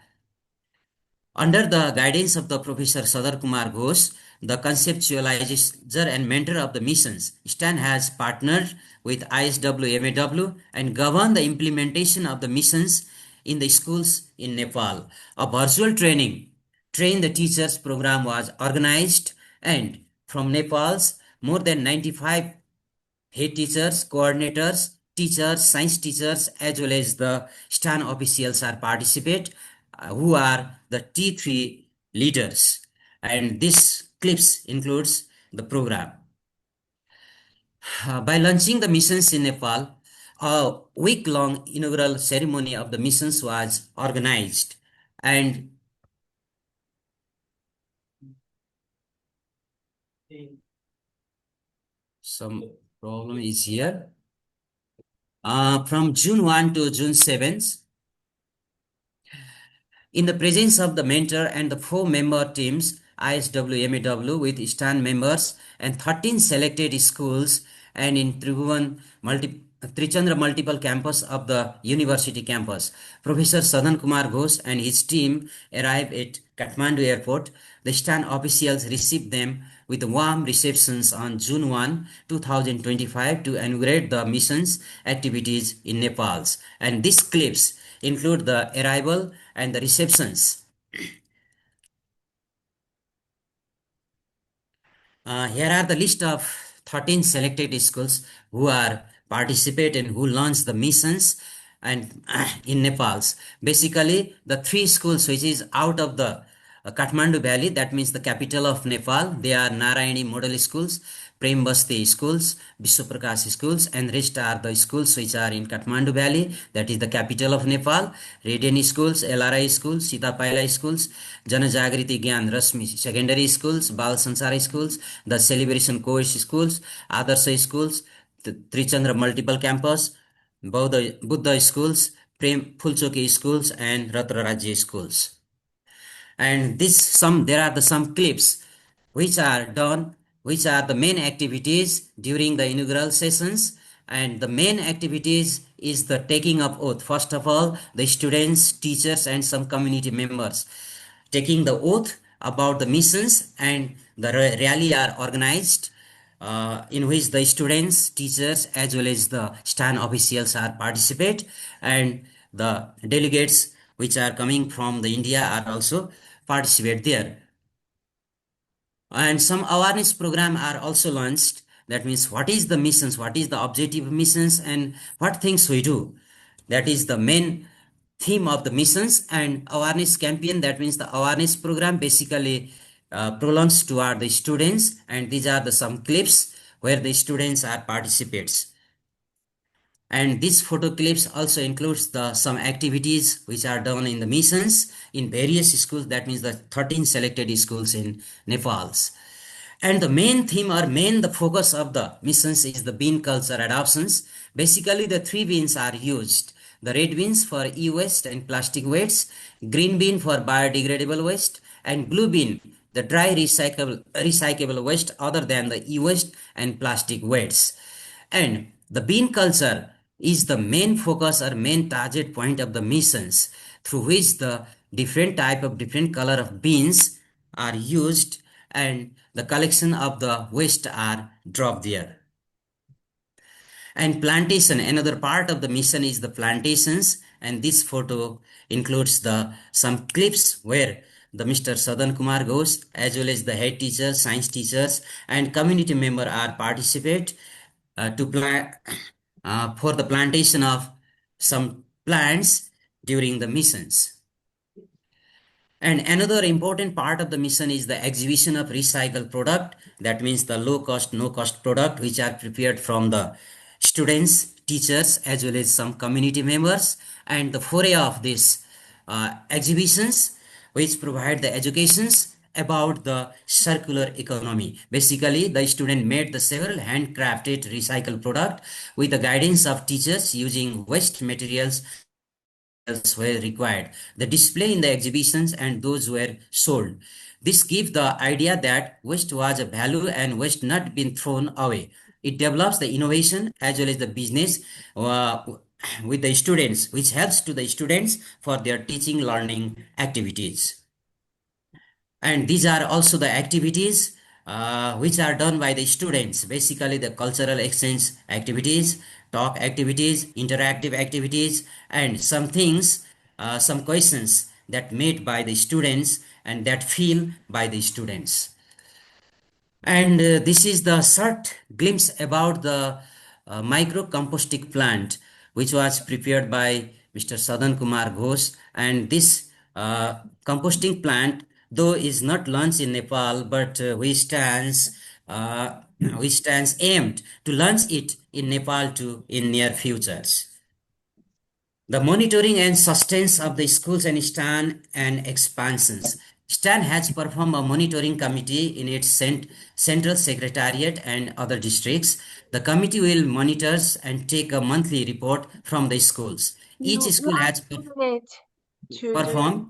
Under the guidance of the Professor Sadhan Kumar Ghosh, the conceptualizer and mentor of the missions, STAN has partnered with ISWMAW and governed the implementation of the missions in the schools in Nepal. A virtual train the teachers program was organized, and from Nepal's more than 95 head teachers, coordinators, teachers, science teachers, as well as the STAN officials are participate, who are the T3 leaders. And this clips includes the program. By launching the missions in Nepal, a week-long inaugural ceremony of the missions was organized, and some problem is here. from June 1 to June 7th, in the presence of the mentor and the 4-member teams, ISWMAW with stand members and 13 selected schools, and in Trichandra multiple campus of the university campus. Professor Sadhan Kumar Ghosh and his team arrived at Kathmandu airport. The stand officials received them with warm receptions on June 1, 2025 to inaugurate the mission's activities in Nepal. And these clips include the arrival and the receptions. Here are the list of 13 selected schools who are participate and who launched the missions and in Nepal. Basically, the 3 schools which is out of the Kathmandu Valley, that means the capital of Nepal, they are Narayani Model Schools, Prem Basti Schools, Vishwaprakash Schools, and rest are the schools which are in Kathmandu Valley, that is the capital of Nepal, Redeni Schools, LRI Schools, Sita Paila Schools, Janajagriti Gyan Rasmi Secondary Schools, Bal Sansari Schools, the Celebration Course Schools, Adarsha Schools, the Trichandra Multiple Campus, Buddha Schools, Prem Phulchoki Schools, and Ratrarajya Schools. And there are some clips which are done, which are the main activities during the inaugural sessions. And the main activities is the taking of oath. First of all, the students, teachers, and some community members taking the oath about the missions, and the rally are organized, in which the students, teachers, as well as the stand officials are participate, and the delegates which are coming from the India are also participate there. And some awareness program are also launched. That means what is the missions, what is the objective of missions, and what things we do. That is the main theme of the missions. And awareness campaign, that means the awareness program basically prolongs toward the students, and these are some clips where the students are participates. And these photo clips also includes some activities which are done in the missions in various schools, that means the 13 selected schools in Nepal. And the main theme or the focus of the missions is the bean culture adoptions. Basically, the 3 beans are used. The red beans for e-waste and plastic waste, green bean for biodegradable waste, and blue bean, the dry recyclable waste other than the e-waste and plastic waste. And the bean culture is the main focus or main target point of the missions, through which the different color of beans are used, and the collection of the waste are dropped there. And plantation, another part of the mission is the plantations, and this photo includes some clips where the Mr. Sadhan Kumar Ghosh as well as the head teachers, science teachers, and community member are participate to plant for the plantation of some plants during the missions. And another important part of the mission is the exhibition of recycled product. That means the low cost, no cost product which are prepared from the students, teachers, as well as some community members. And the foray of these exhibitions which provide the educations about the circular economy. Basically, the student made the several handcrafted recycled product with the guidance of teachers using waste materials were required. The display in the exhibitions and those were sold. This gives the idea that waste was a value and waste not been thrown away. It develops the innovation as well as the business with the students, which helps to the students for their teaching learning activities. And these are also the activities which are done by the students, basically the cultural exchange activities, talk activities, interactive activities, and some things, some questions that made by the students and that feel by the students. And this is the short glimpse about the micro composting plant, which was prepared by Mr. Sadhan Kumar Ghosh. And this composting plant, though is not launched in Nepal, but we stands aimed to launch it in Nepal too in near futures. The monitoring and sustenance of the schools and stand and expansions. STAN has performed a monitoring committee in its central secretariat and other districts. The committee will monitor and take a monthly report from the schools. Each school has minutes to performed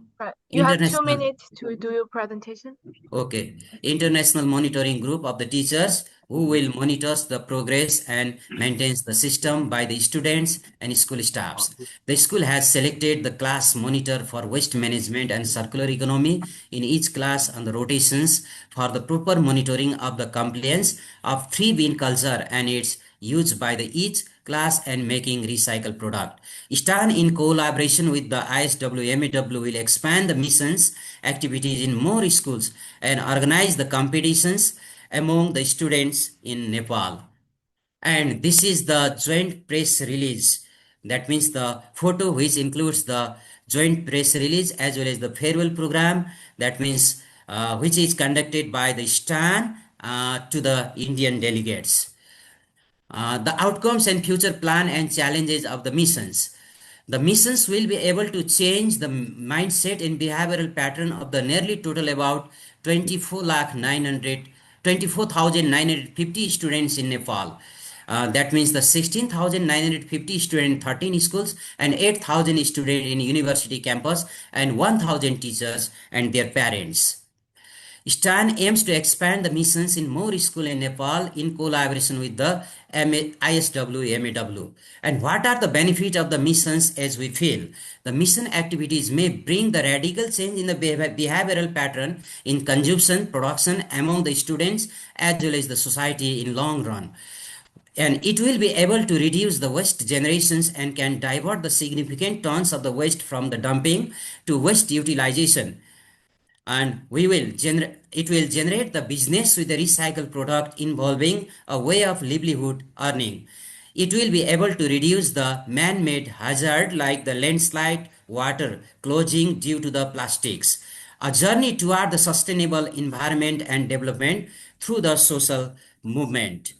you have 2 international. minutes to do your presentation. Okay. International monitoring group of the teachers who will monitor the progress and maintains the system by the students and school staffs. The school has selected the class monitor for waste management and circular economy in each class on the rotations for the proper monitoring of the compliance of free bin culture and its use by the each class and making recycled product. STAN in collaboration with the ISWMEW will expand the missions activities in more schools and organize the competitions among the students in Nepal. And this is the joint press release. That means the photo which includes the joint press release as well as the farewell program. That means which is conducted by the STAN to the Indian delegates. The outcomes and future plan and challenges of the missions. The missions will be able to change the mindset and behavioral pattern of the nearly total about 24,950 students in Nepal. That means the 16,950 students in 13 schools and 8,000 students in university campus and 1,000 teachers and their parents. STAN aims to expand the missions in more schools in Nepal in collaboration with the ISWMEW. And what are the benefits of the missions as we feel? The mission activities may bring the radical change in the behavioral pattern in consumption, production among the students as well as the society in long run. And it will be able to reduce the waste generations and can divert the significant tons of the waste from the dumping to waste utilization, and it will generate the business with the recycled product involving a way of livelihood earning. It will be able to reduce the man-made hazard like the landslide, water closing due to the plastics, a journey toward the sustainable environment and development through the social movement.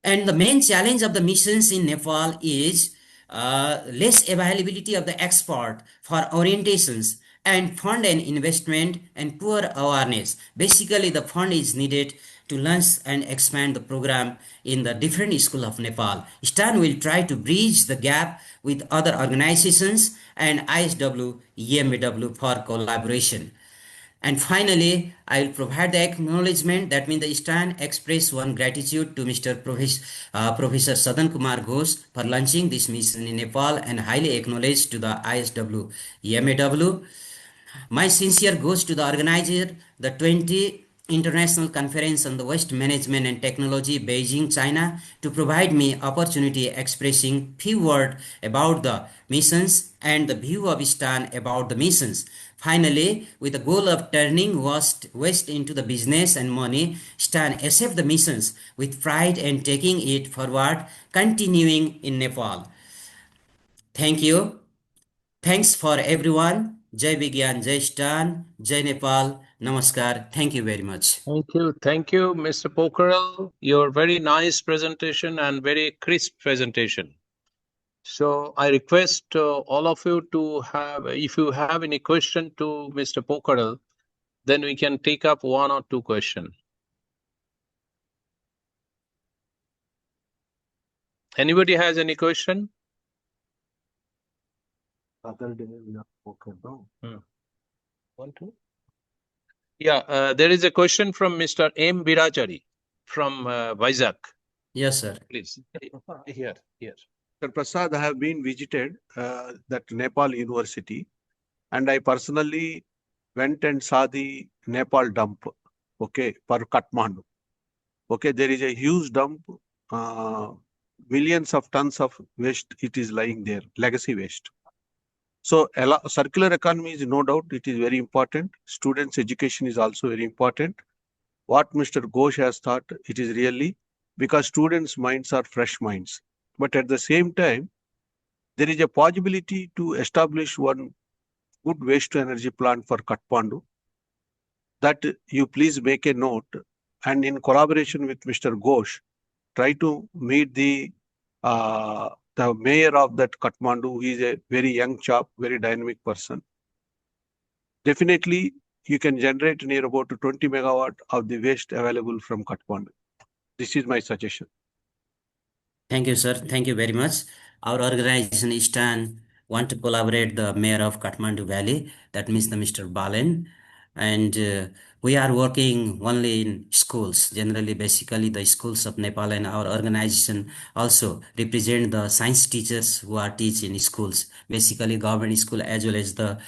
And the main challenge of the missions in Nepal is less availability of the expert for orientations and fund and investment and poor awareness. Basically, the fund is needed to launch and expand the program in the different schools of Nepal. STAN will try to bridge the gap with other organizations and ISWMEW for collaboration. And finally, I will provide the acknowledgement. That means the STAN express one gratitude to Mr. Professor Sadhan Kumar Ghosh for launching this mission in Nepal and highly acknowledged to the ISWMEW. My sincere goes to the organizer, the 20 International Conference on the Waste Management and Technology, Beijing, China, to provide me opportunity expressing few words about the missions and the view of STAN about the missions. Finally, with the goal of turning waste into the business and money, STAN accept the missions with pride and taking it forward, continuing in Nepal. Thank you. Thanks for everyone. Jai Vigyan, Jai STAN, Jai Nepal, Namaskar. Thank you very much. Thank you, Mr. Pokharel. Your very nice presentation and very crisp presentation. So I request all of you to have, if you have any question to Mr. Pokharel, then we can take up one or two questions. Anybody has any question? Other day we have spoken, no? One, two? Yeah, there is a question from Mr. M. Veerachary from Vizag. Yes, sir. Please. Here. Sir Prasad, I have been visited that Nepal University, and I personally went and saw the Nepal dump, okay, for Kathmandu. Okay, there is a huge dump, millions of tons of waste, it is lying there, legacy waste. So circular economy is no doubt, it is very important. Students' education is also very important. What Mr. Ghosh has thought, it is really because students' minds are fresh minds. But at the same time, there is a possibility to establish one good waste to energy plant for Kathmandu. That you please make a note, and in collaboration with Mr. Ghosh, try to meet the mayor of that Kathmandu. He is a very young chap, very dynamic person. Definitely, you can generate near about 20 megawatt of the waste available from Kathmandu. This is my suggestion. Thank you, sir. Thank you very much. Our organization ISTAN want to collaborate the mayor of Kathmandu Valley, that means the Mr. Balen, and we are working only in schools. Generally, basically the schools of Nepal, and our organization also represent the science teachers who are teaching in schools, basically government school as well as the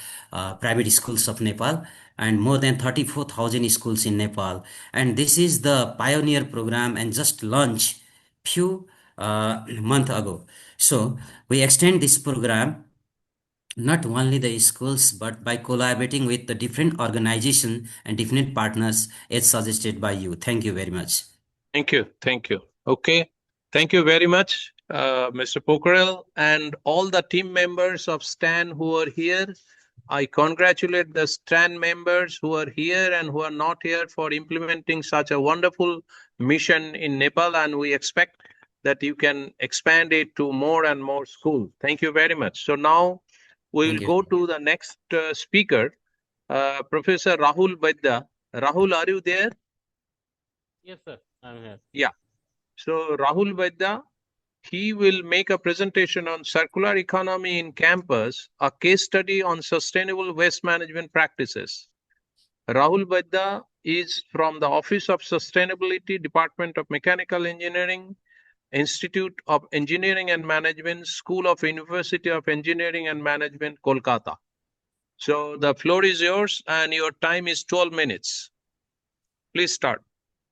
private schools of Nepal, and more than 34,000 schools in Nepal. And this is the pioneer program and just launched few month ago. So we extend this program not only the schools but by collaborating with the different organizations and different partners as suggested by you. Thank you very much. Thank you. Thank you. Okay. Thank you very much, Mr. Pokharel, and all the team members of STAN who are here. I congratulate the STAN members who are here and who are not here for implementing such a wonderful mission in Nepal, and we expect that you can expand it to more and more schools. Thank you very much. So now we will go to the next speaker, Professor Rahul Baidya. Rahul, are you there? Yes, sir. I'm here. Yeah. So Rahul Baidya, he will make a presentation on circular economy in campus, a case study on sustainable waste management practices. Rahul Baidya is from the Office of Sustainability, Department of Mechanical Engineering, Institute of Engineering and Management, School of University of Engineering and Management, Kolkata. So the floor is yours and your time is 12 minutes. Please start.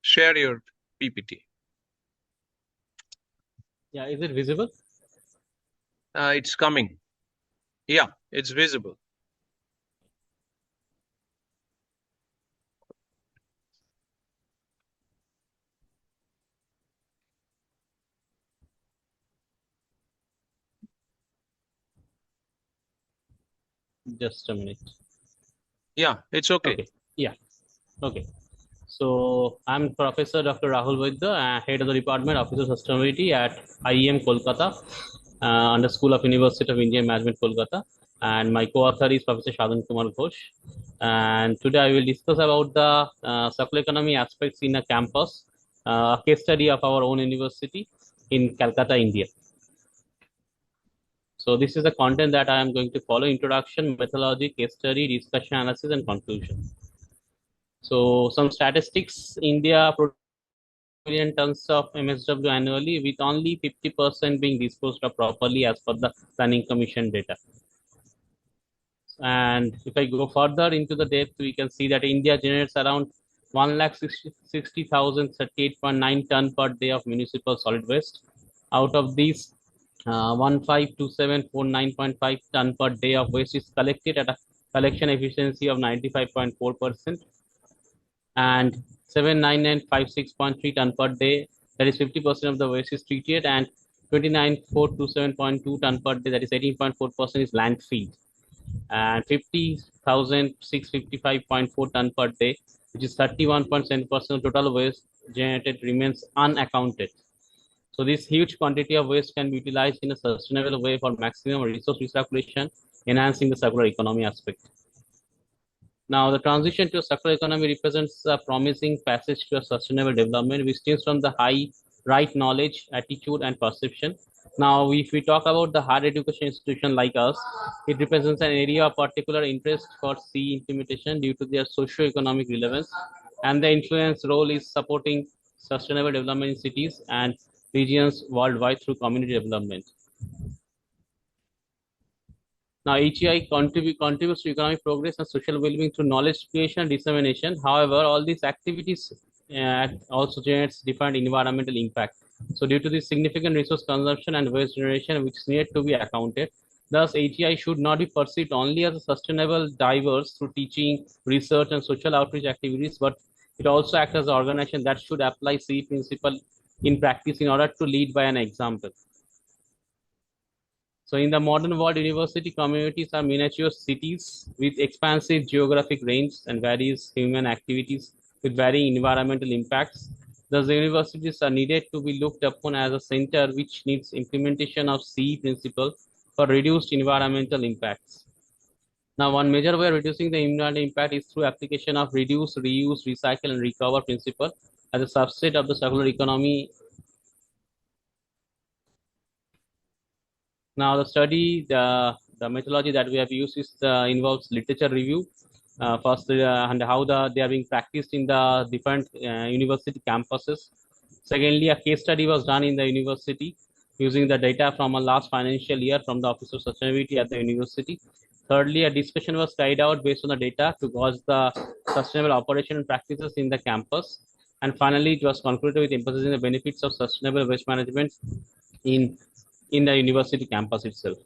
Share your PPT. Yeah, is it visible? It's coming. Yeah, it's visible. Just a minute. Yeah, it's okay. Okay. Yeah. Okay. So I'm Professor Dr. Rahul Baidya, Head of the Department of Office of Sustainability at IEM Kolkata, under School of University of India Management, Kolkata. And my co-author is Professor Sadhan Kumar Ghosh. And today I will discuss about the circular economy aspects in a campus, case study of our own university in Calcutta, India. So this is the content that I am going to follow: introduction, methodology, case study, discussion, analysis, and conclusion. So some statistics: India produces million tons of MSW annually, with only 50% being disposed of properly as per the Planning Commission data. And if I go further into the depth, we can see that India generates around 1,60,038.9 ton per day of municipal solid waste. Out of these, 152749.5 ton per day of waste is collected at a collection efficiency of 95.4%, and 79956.3 ton per day, that is 50% of the waste is treated, and 29427.2 ton per day, that is 18.4% is landfill, and 50,655.4 ton per day, which is 31.7% of total waste generated, remains unaccounted. So this huge quantity of waste can be utilized in a sustainable way for maximum resource recirculation, enhancing the circular economy aspect. Now, the transition to a circular economy represents a promising passage to a sustainable development, which stems from the right knowledge, attitude, and perception. Now, if we talk about the higher education institution like us, it represents an area of particular interest for C implementation due to their socio-economic relevance, and the influence role is supporting sustainable development in cities and regions worldwide through community development. Now, HEI contributes to economic progress and social well-being through knowledge creation and dissemination. However, all these activities also generates different environmental impact. So, due to this significant resource consumption and waste generation, which is needed to be accounted, thus HEI should not be perceived only as a sustainable diverse through teaching, research, and social outreach activities, but it also acts as an organization that should apply C principle in practice in order to lead by an example. So in the modern world, university communities are miniature cities with expansive geographic range and various human activities with varying environmental impacts. Thus, the universities are needed to be looked upon as a center which needs implementation of CE principle for reduced environmental impacts. Now, one major way of reducing the environmental impact is through application of reduce, reuse, recycle, and recover principle as a subset of the circular economy. Now, the methodology that we have used is involves literature review. First, and how they are being practiced in the different university campuses. Secondly, a case study was done in the university using the data from a last financial year from the Office of Sustainability at the university. Thirdly, a discussion was carried out based on the data to gauge the sustainable operation and practices in the campus. And finally, it was concluded with emphasizing the benefits of sustainable waste management in the university campus itself.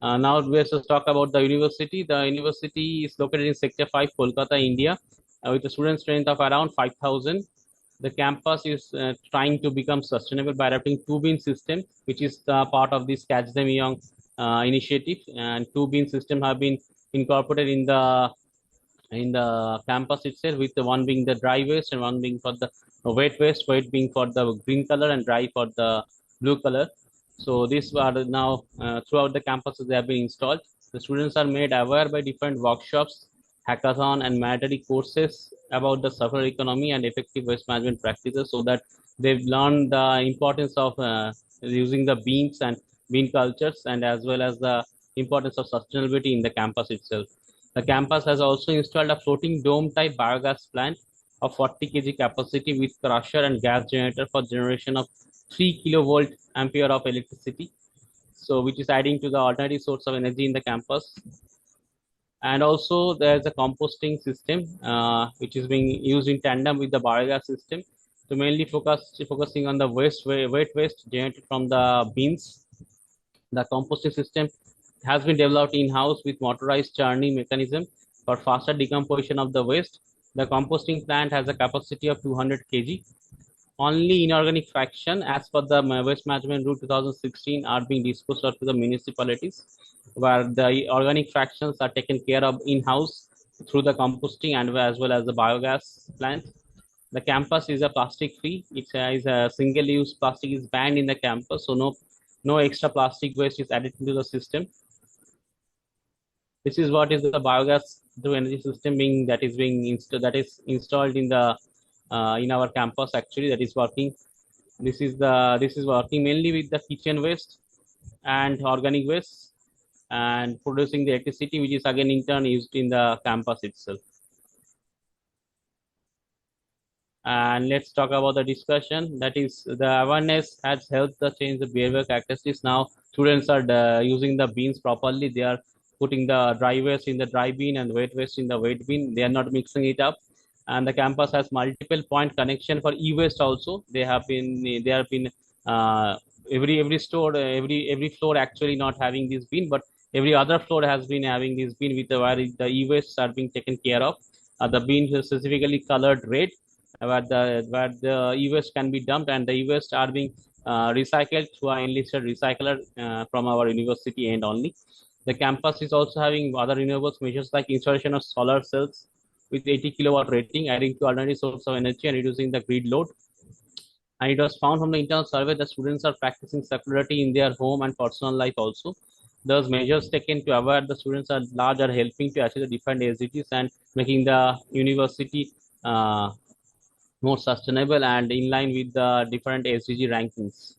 Now let's just talk about the university. The university is located in Sector 5, Kolkata, India, with a student strength of around 5,000. The campus is trying to become sustainable by adopting two-bin system, which is the part of this Catch Them Young initiative. And two-bin system have been incorporated in the campus itself, with the one being the dry waste and one being for the wet waste, wet being for the green color and dry for the blue color. So these are now throughout the campuses they have been installed. The students are made aware by different workshops, hackathon, and mandatory courses about the circular economy and effective waste management practices, so that they've learned the importance of using the beans and bean cultures, and as well as the importance of sustainability in the campus itself. The campus has also installed a floating dome type biogas plant of 40 kg capacity with crusher and gas generator for generation of 3 kilovolt ampere of electricity, so which is adding to the alternative source of energy in the campus. And also there's a composting system which is being used in tandem with the biogas system to mainly focusing on the wet waste generated from the beans. The composting system has been developed in-house with motorized churning mechanism for faster decomposition of the waste. The composting plant has a capacity of 200 kg. Only inorganic fraction, as per the Waste Management Rule 2016, are being disposed of to the municipalities, where the organic fractions are taken care of in-house through the composting and as well as the biogas plant. The campus is a plastic-free. It is a single-use plastic is banned in the campus, so no extra plastic waste is added into the system. This is what is the biogas through energy system that is installed in the in our campus. Actually, that is working. This is working mainly with the kitchen waste and organic waste, and producing the electricity, which is again in turn used in the campus itself. And let's talk about the discussion. That is, the awareness has helped the change the behavior characteristics. Now students are using the beans properly. They are putting the dry waste in the dry bin and wet waste in the wet bin. They are not mixing it up. And the campus has multiple point connection for e-waste also. There have been every floor actually not having this bin, but every other floor has been having this bin with where the e-wastes are being taken care of. The bin is specifically colored red, where the e-waste can be dumped, and the e-waste are being recycled through an enlisted recycler from our university end only. The campus is also having other renewables measures like installation of solar cells with 80 kilowatt rating, adding to alternative source of energy and reducing the grid load. And it was found from the internal survey that students are practicing circularity in their home and personal life also. Those measures taken to avoid the students at large are helping to achieve the different SDGs and making the university more sustainable and in line with the different SDG rankings.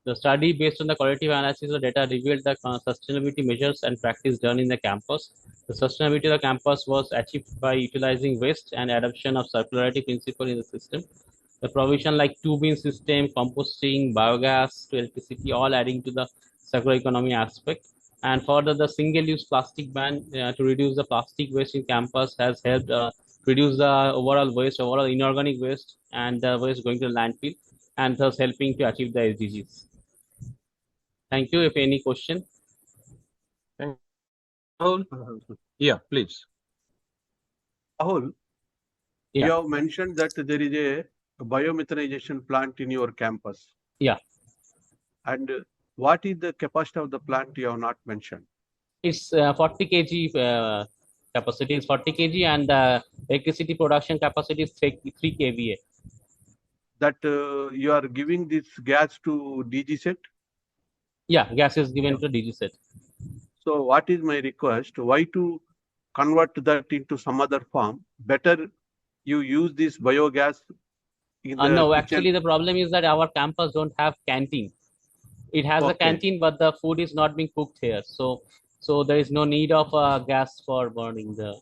The study based on the qualitative analysis of data revealed the sustainability measures and practice done in the campus. The sustainability of the campus was achieved by utilizing waste and adoption of circularity principle in the system. The provision like two-bin system, composting, biogas to electricity, all adding to the circular economy aspect. And further, the single-use plastic ban to reduce the plastic waste in campus has helped reduce the overall inorganic waste and the waste going to the landfill, and thus helping to achieve the SDGs. Thank you. If any question? Rahul? Yeah, please. Rahul, Yeah. you have mentioned that there is a biomethanization plant in your campus. Yeah. And what is the capacity of the plant you have not mentioned? It's 40 kg capacity is 40 kg, and the electricity production capacity is 3 kVA. That you are giving this gas to DG set? Yeah, gas is given to DG set. So what is my request? Why to convert that into some other form? Better you use this biogas in the No, kitchen. actually the problem is that our campus don't have canteen. It has a canteen, but the food is not being cooked here. So there is no need of gas for burning the.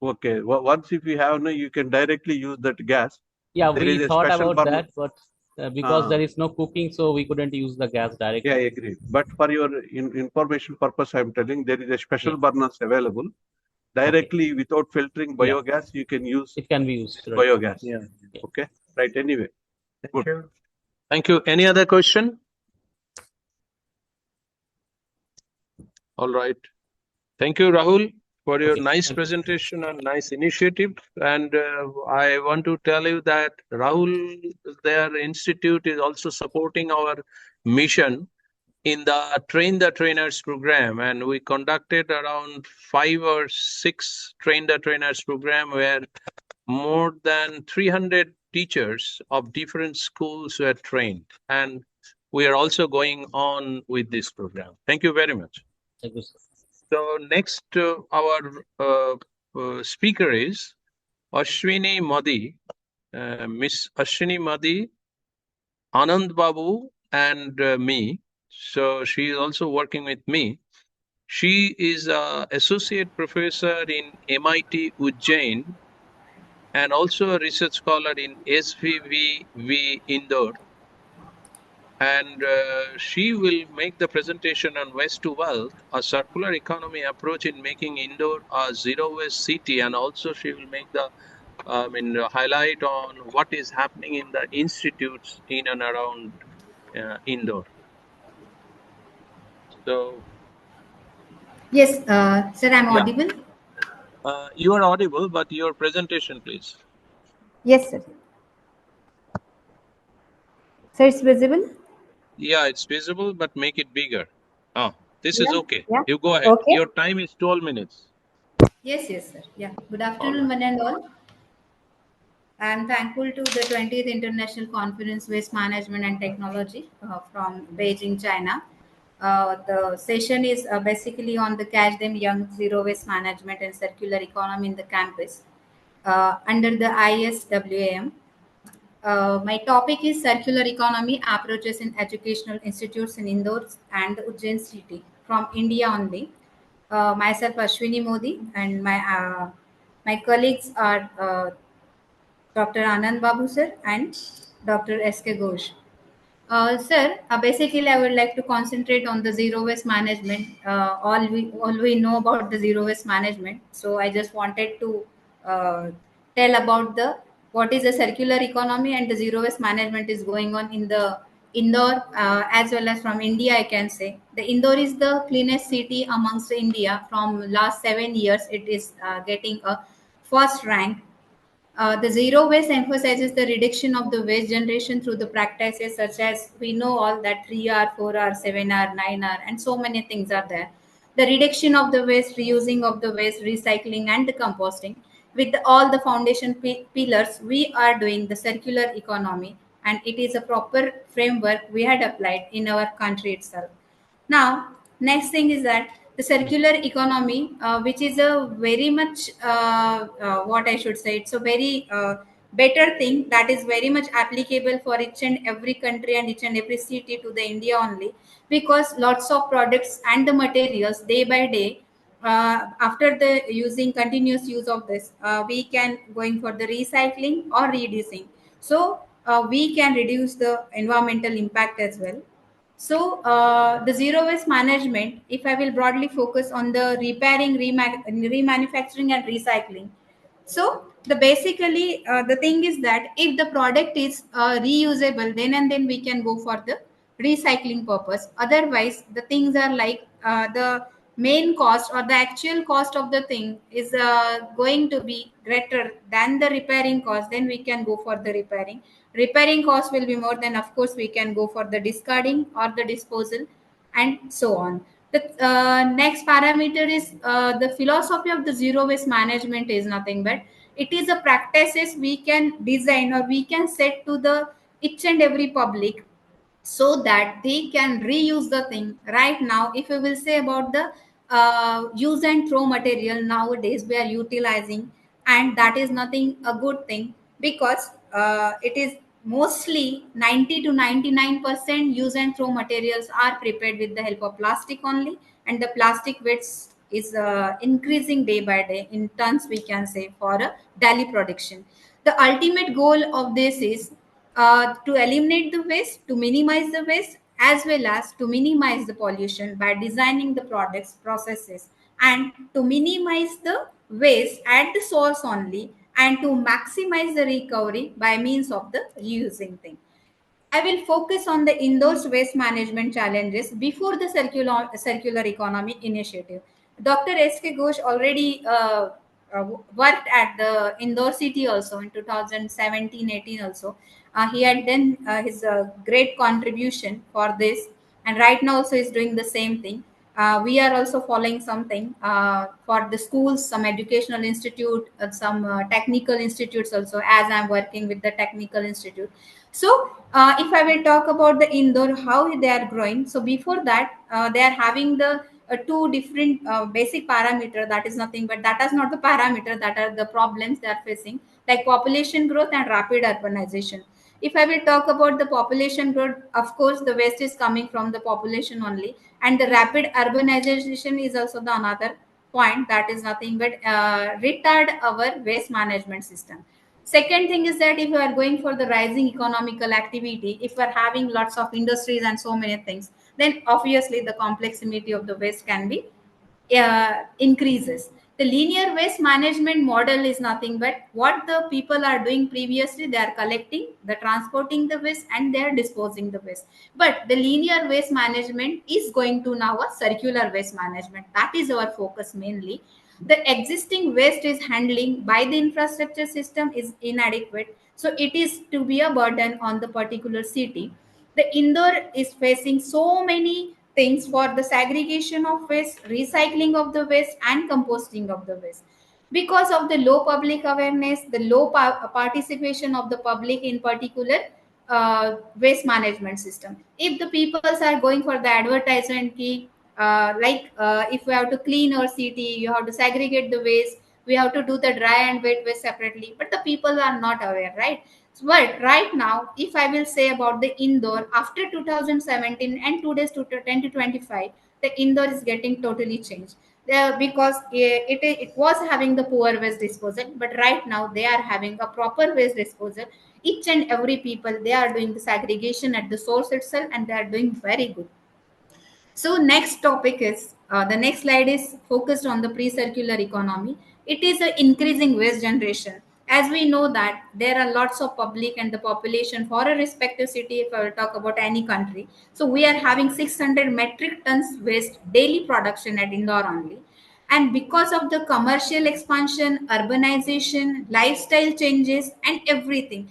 Okay. Once if you have, no, you can directly use that gas. Yeah, There we is a thought special about burner. that, but because there is no cooking, so we couldn't use the gas directly. Yeah, I agree. But for your information purpose, I am telling there is a special burners available. Directly without filtering biogas, you can use It can be used. Right. biogas. Okay. Right. Anyway. Thank you. Thank you. Any other question? All right. Thank you, Rahul, for your nice presentation and nice initiative. And I want to tell you that Rahul, their institute is also supporting our mission in the Train the Trainers program. And we conducted around 5 or 6 Train the Trainers program where more than 300 teachers of different schools were trained. And we are also going on with this program. Thank you very much. Thank you, sir. So next, our speaker is Ashwini Modi, Miss Ashwini Modi, Anand Babu, and me. So she is also working with me. She is an associate professor in MIT Ujjain and also a research scholar in SVVV Indore. And she will make the presentation on Waste to Wealth, a circular economy approach in making Indore a zero waste city. And also she will make the highlight on what is happening in the institutes in and around Indore. So. Yes, sir, I'm audible. You are audible, but your presentation, please. Yes, sir. Sir, it's visible? Yeah, it's visible, but make it bigger. This is okay. Yeah. You go ahead. Okay. Your time is 12 minutes. Yes, sir. Yeah. Good afternoon, one and all. I am thankful to the 20th International Conference Waste Management and Technology from Beijing, China. The session is basically on the Catch Them Young Zero Waste Management and Circular Economy in the Campus under the ISWAM. My topic is Circular Economy Approaches in Educational Institutes in Indore and Ujjain City from India only. Myself, Ashwini Modi, and my colleagues are Dr. Anand Babu sir and Dr. S.K. Ghosh. Sir, basically, I would like to concentrate on the zero waste management. All we know about the zero waste management. So I just wanted to tell about the what is the circular economy and the zero waste management is going on in the Indore as well as from India. I can say the Indore is the cleanest city amongst India. From last 7 years, it is getting a first rank. The zero waste emphasizes the reduction of the waste generation through the practices such as we know all that 3R, 4R, 7R, 9R, and so many things are there. The reduction of the waste, reusing of the waste, recycling, and the composting. With all the foundation pillars, we are doing the circular economy, and it is a proper framework we had applied in our country itself. Now, next thing is that the circular economy, which is a very much what I should say, it's a very better thing that is very much applicable for each and every country and each and every city to the India only, because lots of products and the materials day by day. After the using continuous use of this, we can going for the recycling or reducing. So we can reduce the environmental impact as well. So the zero waste management, if I will broadly focus on the repairing, remanufacturing, and recycling. So the basically the thing is that if the product is reusable, then and then we can go for the recycling purpose. Otherwise, the things are like the main cost or the actual cost of the thing is going to be greater than the repairing cost. Then we can go for the repairing cost will be more, then of course we can go for the discarding or the disposal and so on. The next parameter is the philosophy of the zero waste management is nothing but it is a practices we can design or we can set to the each and every public so that they can reuse the thing. Right now, if we will say about the use and throw material, nowadays we are utilizing, and that is nothing a good thing, because it is mostly 90 to 99% use and throw materials are prepared with the help of plastic only, and the plastic waste is increasing day by day in tons, we can say, for a daily production. The ultimate goal of this is to eliminate the waste, to minimize the waste, as well as to minimize the pollution by designing the products, processes, and to minimize the waste at the source only, and to maximize the recovery by means of the reusing thing. I will focus on the indoor waste management challenges before the circular economy initiative. Dr. S.K. Ghosh already worked at the Indore city also in 2017-18 also. He had done his great contribution for this, and right now also is doing the same thing. We are also following something for the schools, some educational institute, some technical institutes also, as I'm working with the technical institute. So if I will talk about the indoor, how they are growing. So before that, they are having the two different basic parameter. That is nothing but that is not the parameter, that are the problems they are facing, like population growth and rapid urbanization. If I will talk about the population growth, of course, the waste is coming from the population only, and the rapid urbanization is also the another point, that is nothing but retard our waste management system. Second thing is that if you are going for the rising economical activity, if we are having lots of industries and so many things, then obviously the complexity of the waste can be increases. The linear waste management model is nothing but what the people are doing previously. They are collecting, the transporting the waste, and they are disposing the waste. But the linear waste management is going to now a circular waste management. That is our focus mainly. The existing waste is handling by the infrastructure system is inadequate, so it is to be a burden on the particular city. The Indore is facing so many things for the segregation of waste, recycling of the waste, and composting of the waste. Because of the low public awareness, the low participation of the public in particular waste management system. If the people are going for the advertisement key, if we have to clean our city, you have to segregate the waste, we have to do the dry and wet waste separately, but the people are not aware, right? But right now, if I will say about the Indore after 2017 and today's 2025, the Indore is getting totally changed. Because it was having the poor waste disposal, but right now they are having a proper waste disposal. Each and every people, they are doing the segregation at the source itself, and they are doing very good. So next topic is the next slide is focused on the pre-circular economy. It is an increasing waste generation. As we know that there are lots of public and the population for a respective city, if I will talk about any country. So we are having 600 metric tons waste daily production at Indore only. And because of the commercial expansion, urbanization, lifestyle changes, and everything,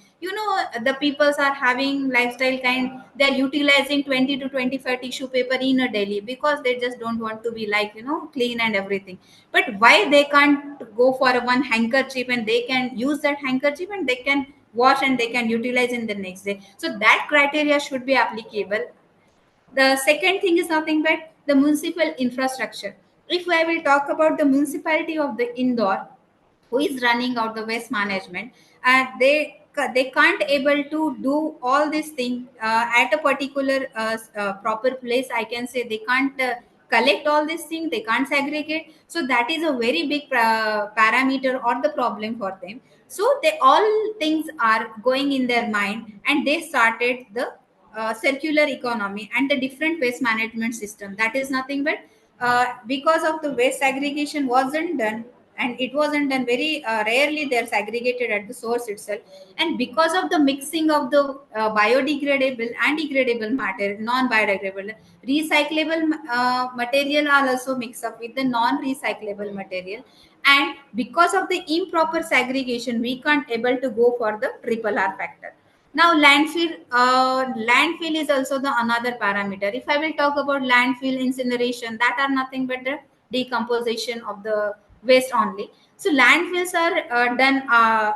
the peoples are having lifestyle kind, they're utilizing 20 to 25 tissue paper in a daily, because they just don't want to be like, clean and everything. But why they can't go for a one handkerchief, and they can use that handkerchief and they can wash and they can utilize in the next day? So that criteria should be applicable. The second thing is nothing but the municipal infrastructure. If I will talk about the municipality of the Indore, who is running out the waste management, and they can't able to do all these things at a particular proper place. I can say they can't collect all these things, they can't segregate. So that is a very big parameter or the problem for them. So they all things are going in their mind, and they started the circular economy and the different waste management system. That is nothing but because of the waste segregation wasn't done, and it wasn't done very rarely, they're segregated at the source itself. And because of the mixing of the biodegradable and degradable matter, non-biodegradable, recyclable material are also mixed up with the non-recyclable material. And because of the improper segregation, we can't able to go for the triple R factor. Now landfill is also the another parameter. If I will talk about landfill incineration, that are nothing but the decomposition of the waste only. So landfills are done,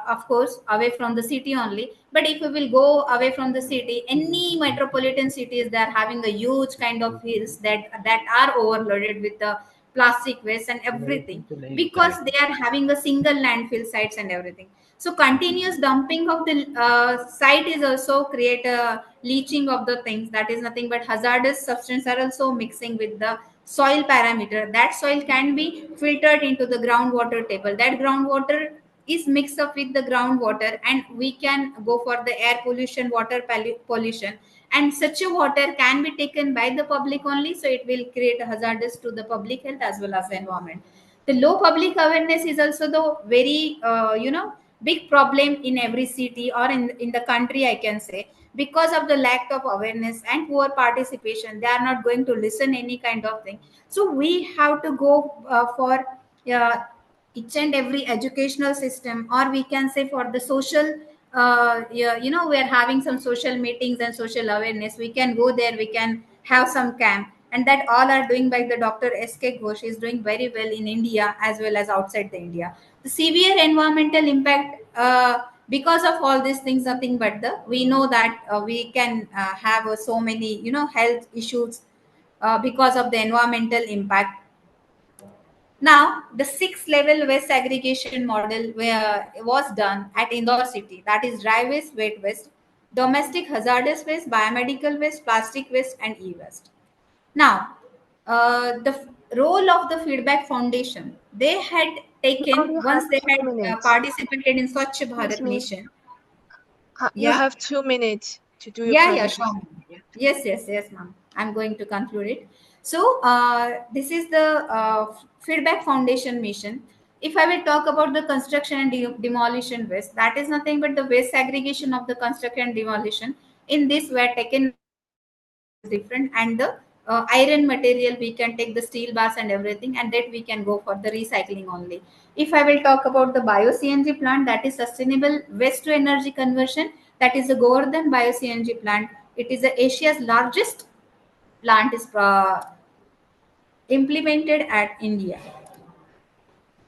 of course, away from the city only. But if we will go away from the city, any metropolitan cities, they are having a huge kind of hills that are overloaded with the plastic waste and everything, because they are having a single landfill sites and everything. So continuous dumping of the site is also create a leaching of the things. That is nothing but hazardous substances are also mixing with the soil parameter. That soil can be filtered into the groundwater table. That groundwater is mixed up with the groundwater, and we can go for the air pollution, water pollution, and such a water can be taken by the public only. So it will create a hazardous to the public health as well as the environment. The low public awareness is also the very big problem in every city or in the country, I can say. Because of the lack of awareness and poor participation, they are not going to listen any kind of thing. So we have to go for each and every educational system, or we can say for the social we are having some social meetings and social awareness. We can go there, we can have some camp, and that all are doing by the Dr. S.K. Ghosh is doing very well in India as well as outside the India. The severe environmental impact, because of all these things, nothing but the we know that we can have so many health issues because of the environmental impact. Now, the 6-level waste aggregation model was done at Indore city. That is dry waste, wet waste, domestic hazardous waste, biomedical waste, plastic waste, and e-waste. Now, role of the feedback foundation, they had Now taken you once have they had 2 minutes. participated in Swachh Excuse Bharat me. mission. You Yeah. have 2 minutes to do your Yeah, presentation. sure. Yes, ma'am. I'm going to conclude it. So, this is the feedback foundation mission. If I will talk about the construction and demolition waste, that is nothing but the waste segregation of the construction and demolition. In this, we are taken is different, and the iron material, we can take the steel bars and everything, and that we can go for the recycling only. If I will talk about the bio CNG plant, that is sustainable waste to energy conversion, that is the Govardhan bio CNG plant. It is Asia's largest plant, is implemented at India.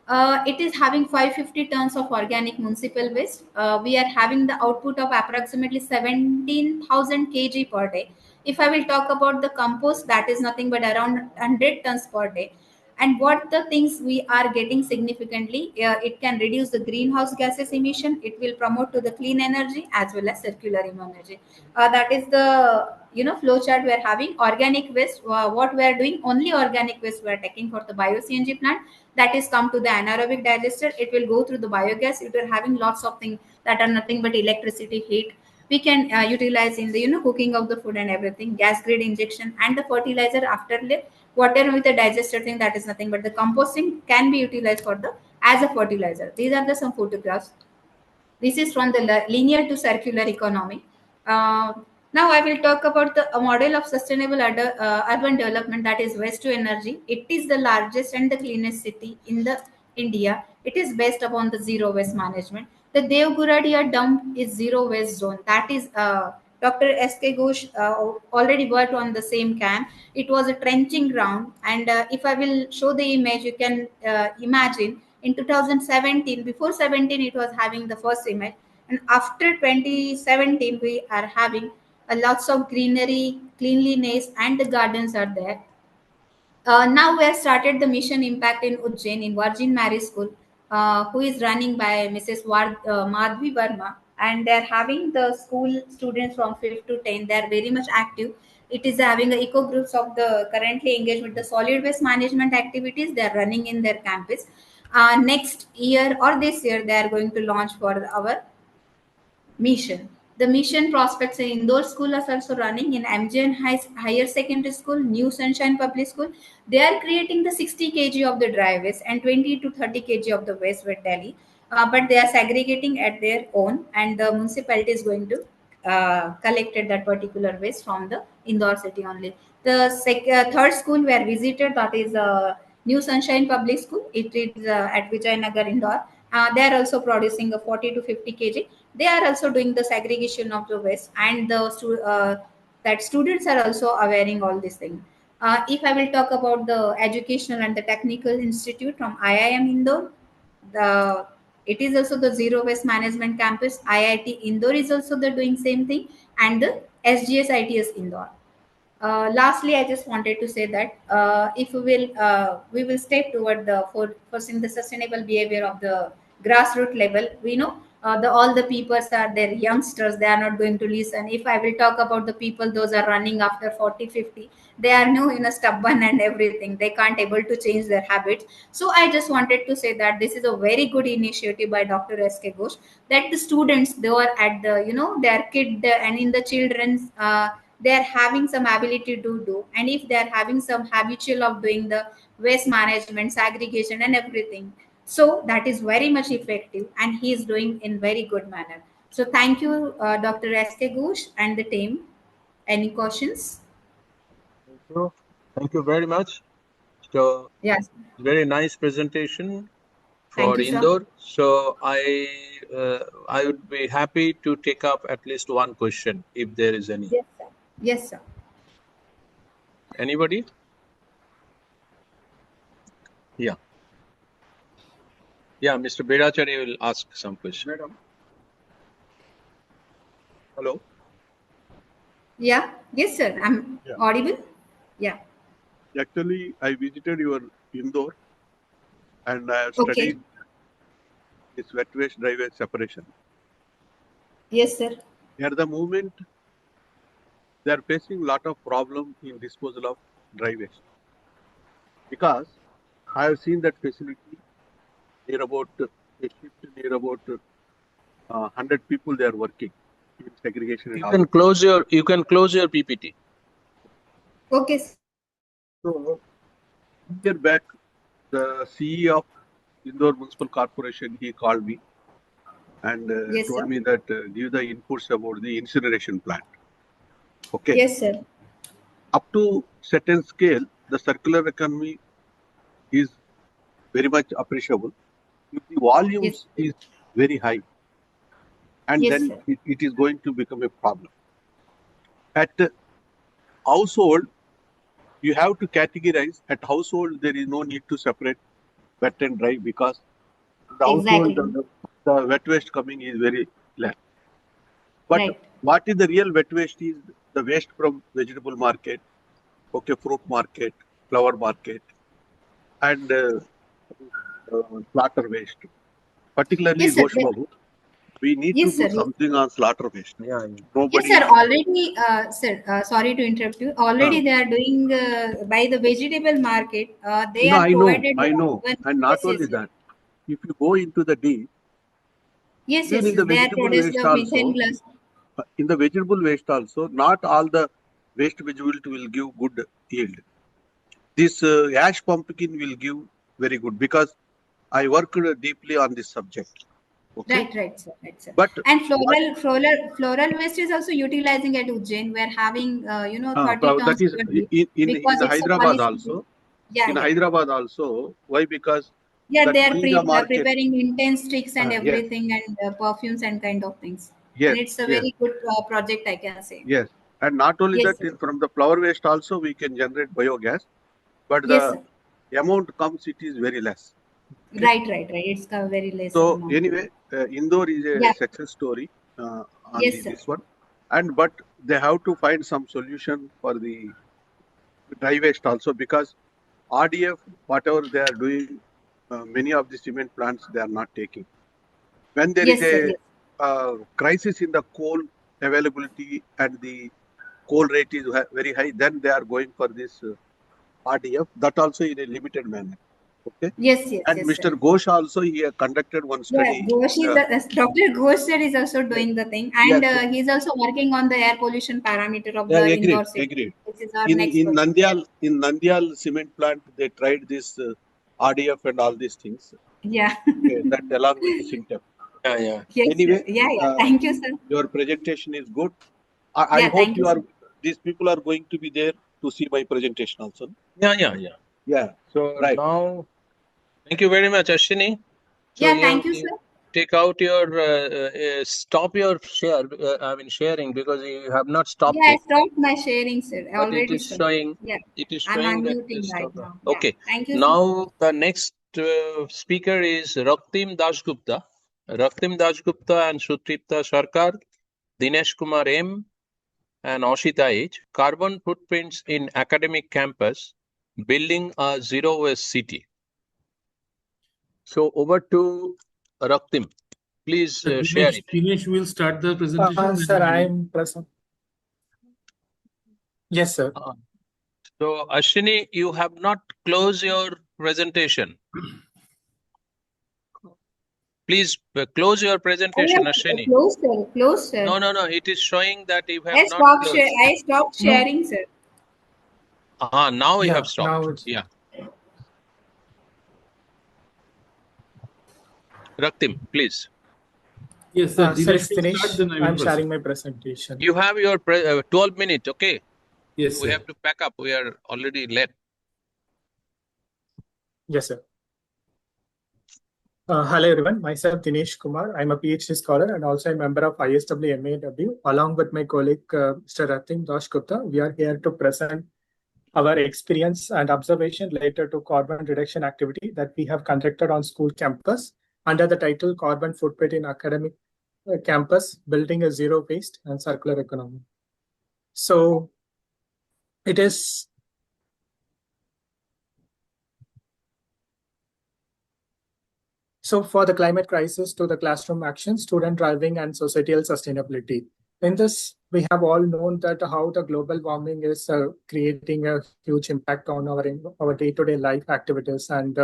It is having 550 tons of organic municipal waste. We are having the output of approximately 17,000 kg per day. If I will talk about the compost, that is nothing but around 100 tons per day. And what the things we are getting significantly, it can reduce the greenhouse gases emission. It will promote to the clean energy as well as circular energy. That is the flow chart we are having. Organic waste, what we are doing, only organic waste we are taking for the bio CNG plant. That is come to the anaerobic digester. It will go through the biogas. It will having lots of things that are nothing but electricity, heat. We can utilize in the cooking of the food and everything. Gas grid injection and the fertilizer after whatever with the digester thing, that is nothing but the composting can be utilized for the as a fertilizer. These are the some photographs. This is from the linear to circular economy. Uh, Now I will talk about the a model of sustainable urban development, that is waste to energy. It is the largest and the cleanest city in the India. It is based upon the zero waste management. The Devguradia dump is zero waste zone. That is Dr. S.K. Ghosh already worked on the same camp. It was a trenching ground, and if I will show the image, you can imagine in 2017. Before 17, it was having the first image, and after 2017, we are having lots of greenery, cleanliness, and the gardens are there. Now we have started the mission impact in Ujjain in Virgin Mary School, who is running by Mrs. Madhvi Verma, and they are having the school students from 5th to 10th. They are very much active. It is having the eco groups of the currently engaged with the solid waste management activities. They are running in their campus. Next year or this year, they are going to launch for our mission. The mission prospects in indoor school are also running in MGN Higher Secondary School, New Sunshine Public School. They are creating the 60 kg of the dry waste and 20 to 30 kg of the waste with Delhi. But they are segregating at their own, and the municipality is going to collected that particular waste from the Indore city only. The third school where visited, that is New Sunshine Public School. It is at Vijayanagar, Indore. They are also producing a 40 to 50 kg. They are also doing the segregation of the waste, and that students are also awareing all these things. If I will talk about the educational and the technical institute from IIM Indore, the it is also the zero waste management campus. IIT Indore is also the doing same thing, and the SGS ITS Indore. Lastly, I just wanted to say that if we will step toward the forcing the sustainable behavior of the grassroots level. We know all the peoples are their youngsters. They are not going to listen. If I will talk about the people, those are running after 40, 50. They are no stubborn and everything. They can't able to change their habits. So I just wanted to say that this is a very good initiative by Dr. S.K. Ghosh, that the students, they are at the their kid and in the children's. They are having some ability to do, and if they are having some habitual of doing the waste management, segregation and everything, so that is very much effective, and he is doing in very good manner. So thank you, Dr. S.K. Ghosh and the team. Any questions? Thank you very much. So Yes. very nice presentation Thank for you, sir. Indore. So I would be happy to take up at least one question if there is any. Yes, sir. Yes, sir. Anybody? Yeah. Yeah, Mr. Veerachary will ask some question. Madam. Hello. Yeah. Yes, sir. I'm audible. Yeah. Actually, I visited your Indore and I have Okay. studied this wet waste dry waste separation. Yes, sir. At the moment, they are facing a lot of problem in disposal of dry waste, because I have seen that facility near about a shift near about 100 people they are working in segregation and You all. can close your PPT. Okay. So, a year back, the CEO of Indore Municipal Corporation, he called me and Yes, told sir. me that give the inputs about the incineration plant. Okay. Yes, sir. Up to certain scale, the circular economy is very much appreciable. If the volumes is very high, and Yes, then sir. it is going to become a problem. At household, you have to categorize. At household, there is no need to separate wet and dry, because the household, Exactly. the wet waste coming is very less. But Right. what is the real wet waste is the waste from vegetable market, okay, fruit market, flower market, and slaughter waste. Particularly, Yes, sir. Ghosh Babu, we need to Yes, do sir. Yes. something on slaughter waste. Yeah. Yes, Nobody. sir. Already, sir. Sorry to interrupt you. Already, they are doing by the vegetable market. They No, are I know, provided I know. one. And not Yes, yes, only yes. that, if you go into the deep, Yes, even yes, in yes. the They are vegetable produced waste the methane also, gas. not all the waste vegetable will give good yield. This ash pumpkin will give very good, because I worked deeply on this subject. Okay. Right, right, sir. Right, sir. But And floral waste is also utilizing at Ujjain. We're having 30 that tons is per day, in because the it's a Hyderabad policy. also. Yeah, In yeah. Hyderabad also, why? Because Yeah, that they are Teja market. preparing intense sticks and Yes, everything, and perfumes and kind of things. And yes, it's a yes, very good project, I can say. yes. And not only Yes, that, sir. from the flower waste also we can generate biogas, but Yes, the sir. amount comes, it is very less. Okay. Right, right, right. It's a very lesser So amount. anyway, Indore is a Yeah. success story on Yes, sir. this one, and but they have to find some solution for the dry waste also, because RDF, whatever they are doing, many of the cement plants they are not taking. When there is Yes, sir. a Yes. crisis in the coal availability and the coal rate is very high, then they are going for this RDF. That also in a limited manner. Okay. Yes, yes, And yes, sir. Mr. Ghosh also, he conducted one Yeah, study. Ghosh is Dr. Ghosh sir is also Yes, doing the thing, yes, and he's also working on the air pollution parameter of yeah, the agreed, Indore city. agreed. This is our next In project. Nandyal cement plant, they tried this RDF and all these things. Yeah. Okay, that along with the Sintep. Yeah, yeah. Yes, sir. Anyway, Yeah, yeah. Thank you, sir. your presentation is good. I Yeah, hope thank you, sir. these people are going to be there to see my presentation also. Yeah, yeah, yeah. Yeah. So Right. now, thank you very much, Ashwini. So Yeah, thank you, sir. take out your stop your share. Sharing, because you have not stopped Yeah, I it, stopped my sharing, sir. I but it already is stopped. showing. Yeah, It is I'm showing that it unmuting is right stopped. now. Yeah. Okay. Thank you, sir. Now the next speaker is Raktim Dasgupta. Raktim Dasgupta and Sutripta Sarkar, Dineshkumar M, and Ashita H. Carbon footprints in academic campus, building a zero waste city. So over to Raktim. Please share it. Dinesh will start the presentation. Sir, I'm present. Yes, sir. So Ashwini, you have not closed your presentation. Please close your presentation, Ashwini. Close, sir. Close, sir. No. It is showing that you have not closed. I stopped sharing, sir. Now you have Now stopped. it's Yeah. Raktim, please. Yes, sir. sir, it's Dinesh will start, finished. then I will I'm proceed. sharing my presentation. You have your 12 minutes, okay? Yes, We sir. have to pack up. We are already late. Yes, sir. Hello, everyone. Myself, Dinesh Kumar. I'm a PhD scholar and also a member of ISWMAW. Along with my colleague, Mr. Raktim Dasgupta, we are here to present our experience and observation related to carbon reduction activity that we have conducted on school campus under the title Carbon Footprint in Academic Campus, Building a Zero Waste and Circular Economy. So it is for the climate crisis to the classroom action, student driving and societal sustainability. In this, we have all known that how the global warming is creating a huge impact on our day-to-day life activities, and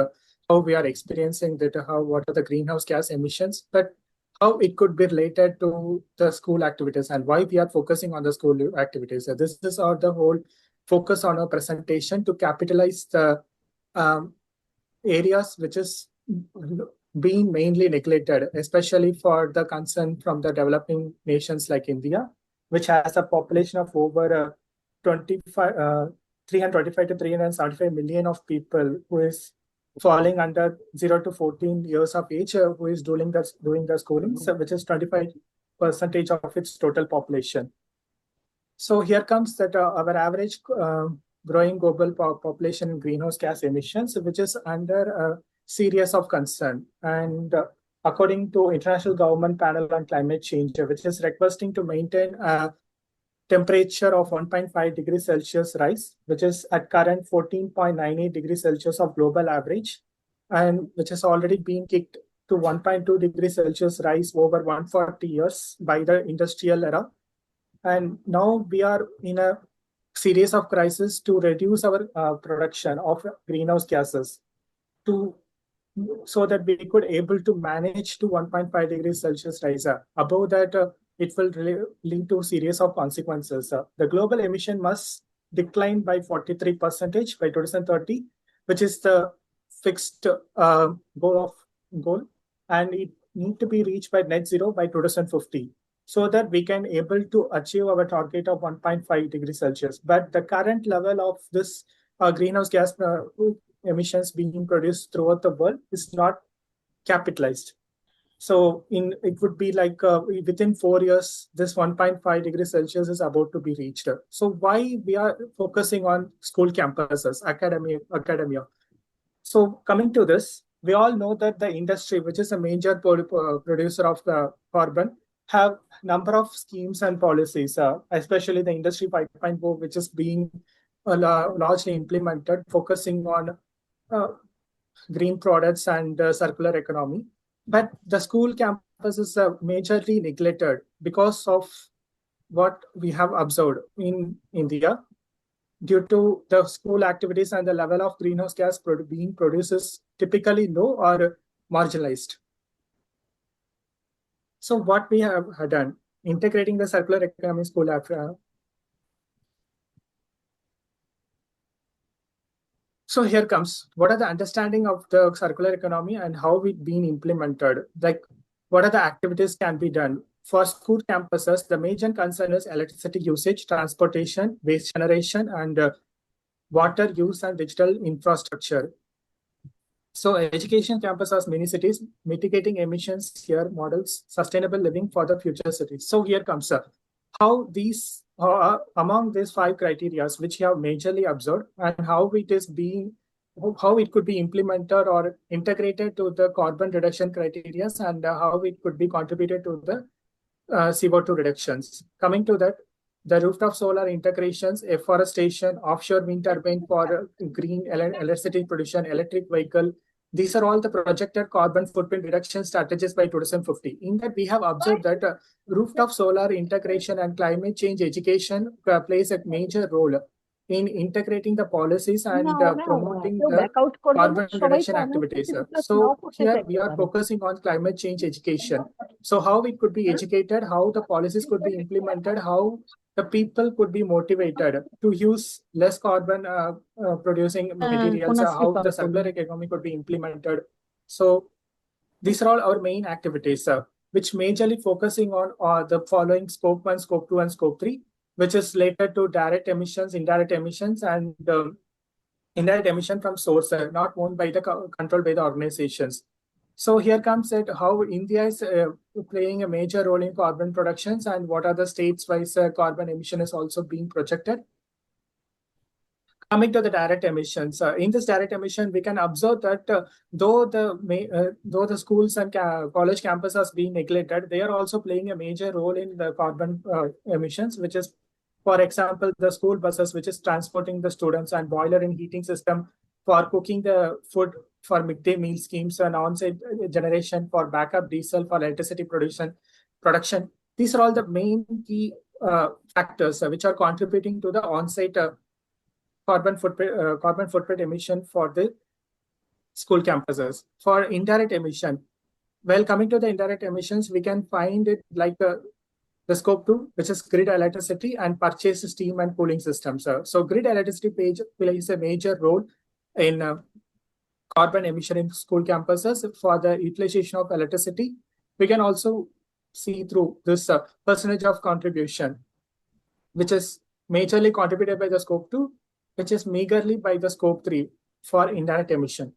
how we are experiencing that, what are the greenhouse gas emissions, but how it could be related to the school activities and why we are focusing on the school activities. So this is the whole focus on our presentation to capitalize the areas which is being mainly neglected, especially for the concern from the developing nations like India, which has a population of over 325 to 375 million of people who is falling under 0 to 14 years of age, who is doing the schooling, so which is 25% of its total population. So here comes that our average growing global population in greenhouse gas emissions, which is under a series of concern. And according to International Government Panel on Climate Change, which is requesting to maintain a temperature of 1.5 degrees Celsius rise, which is at current 14.98 degrees Celsius of global average, and which has already been kicked to 1.2 degrees Celsius rise over 140 years by the industrial era. And now we are in a series of crises to reduce our production of greenhouse gases so that we could able to manage to 1.5 degrees Celsius rise. Above that, it will lead to a series of consequences. The global emission must decline by 43% by 2030, which is the fixed goal, and it need to be reached by net zero by 2050. So that we can able to achieve our target of 1.5 degrees Celsius. But the current level of this greenhouse gas emissions being produced throughout the world is not capitalized. So it would be like within 4 years, this 1.5 degrees Celsius is about to be reached. So why we are focusing on school campuses, academia? So coming to this, we all know that the industry, which is a major producer of the carbon, have number of schemes and policies, especially the Industry 5.0, which is being largely implemented, focusing on green products and circular economy. But the school campus is majorly neglected because of what we have observed in India. Due to the school activities and the level of greenhouse gas being produced is typically low or marginalized. So what we have done, integrating the circular economy school after. So here comes, what are the understanding of the circular economy and how it being implemented? Like, what are the activities can be done? For school campuses, the major concern is electricity usage, transportation, waste generation, and water use and digital infrastructure. So education campus as mini cities, mitigating emissions here models sustainable living for the future cities. So here comes how these among these 5 criteria which you have majorly observed and how it is being how it could be implemented or integrated to the carbon reduction criteria and how it could be contributed to the CO2 reductions. Coming to that, the rooftop solar integrations, afforestation, offshore wind turbine for green electricity production, electric vehicle. These are all the projected carbon footprint reduction strategies by 2050. In that, we have observed that rooftop solar integration and climate change education plays a major role in integrating the policies and promoting the carbon reduction activities. So here we are focusing on climate change education. So how it could be educated, how the policies could be implemented, how the people could be motivated to use less carbon producing materials, how the circular economy could be implemented. So these are all our main activities, which majorly focusing on the following scope 1, scope 2, and scope 3, which is related to direct emissions, indirect emissions, and indirect emission from source, not owned by the controlled by the organizations. So here comes it how India is playing a major role in carbon productions and what are the states-wise carbon emission is also being projected. Coming to the direct emissions, in this direct emission, we can observe that though the schools and college campuses are being neglected, they are also playing a major role in the carbon emissions, which is, for example, the school buses, which is transporting the students, and boiler and heating system for cooking the food for midday meal schemes and on-site generation for backup diesel for electricity production. These are all the main key factors which are contributing to the on-site carbon footprint emission for the school campuses. For indirect emission, well, coming to the indirect emissions, we can find it like the scope 2, which is grid electricity and purchase steam and cooling systems. So grid electricity plays a major role in carbon emission in school campuses for the utilization of electricity. We can also see through this percentage of contribution, which is majorly contributed by the scope 2, which is meagerly by the scope 3 for indirect emission.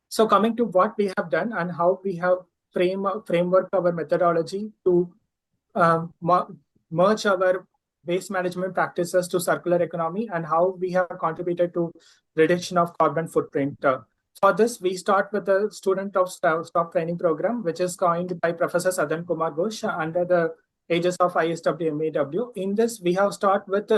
So coming to what we have done and how we have framework our methodology to merge our waste management practices to circular economy and how we have contributed to reduction of carbon footprint. For this, we start with the student of staff training program, which is coined by Professor Sadhan Kumar Ghosh under the aegis of ICWMT20. In this, we have started with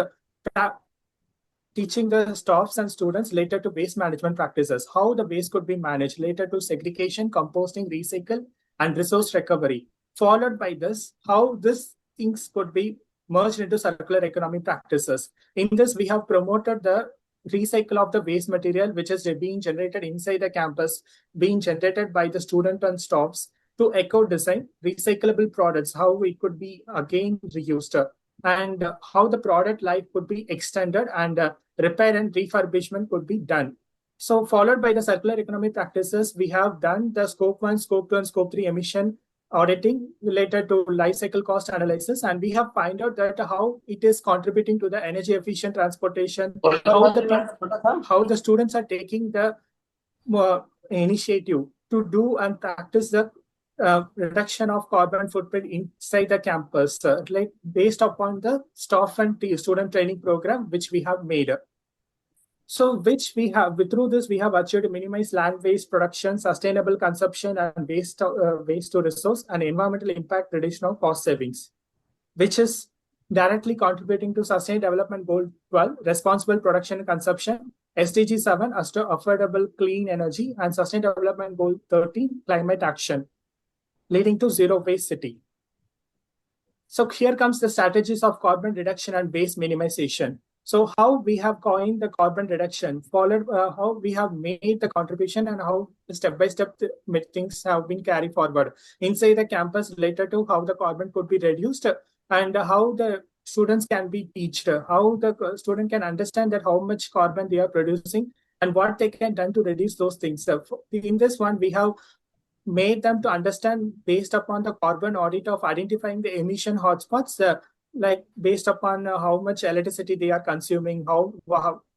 teaching the staffs and students related to waste management practices, how the waste could be managed related to segregation, composting, recycle, and resource recovery. Followed by this, how these things could be merged into circular economy practices. In this, we have promoted the recycle of the waste material, which is being generated inside the campus, being generated by the student and staffs to eco-design recyclable products, how it could be again reused, and how the product life could be extended and repair and refurbishment could be done. So followed by the circular economy practices, we have done the scope 1, scope 2, and scope 3 emission auditing related to life cycle cost analysis, and we have found out that how it is contributing to the energy efficient transportation, how the students are taking the initiative to do and practice the reduction of carbon footprint inside the campus, like based upon the staff and student training program which we have made. So which we have, through this, we have achieved to minimize land waste production, sustainable consumption, and waste to resource, and environmental impact reduction of cost savings, which is directly contributing to Sustainable Development Goal 12, responsible production and consumption, SDG 7, as to affordable clean energy, and Sustainable Development Goal 13, climate action, leading to zero waste city. So here comes the strategies of carbon reduction and waste minimization. So how we have coined the carbon reduction, followed how we have made the contribution and how step-by-step things have been carried forward inside the campus related to how the carbon could be reduced and how the students can be taught, how the student can understand that how much carbon they are producing and what they can do to reduce those things. So in this one, we have made them to understand based upon the carbon audit of identifying the emission hotspots, like based upon how much electricity they are consuming, how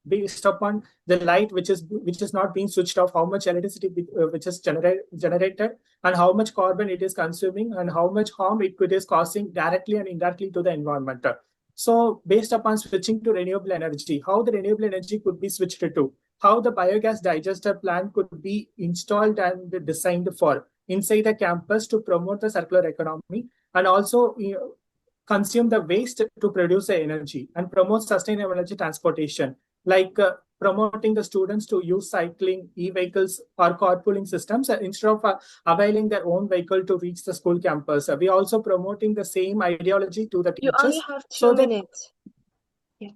based upon the light which is not being switched off, how much electricity which is generated, and how much carbon it is consuming, and how much harm it is causing directly and indirectly to the environment. So based upon switching to renewable energy, how the renewable energy could be switched to, how the biogas digester plant could be installed and designed for inside the campus to promote the circular economy, and also consume the waste to produce the energy, and promote sustainable energy transportation, like promoting the students to use cycling, e-vehicles, or carpooling systems instead of availing their own vehicle to reach the school campus. We are also promoting the same ideology to the You teachers. only have 2 minutes. Yeah.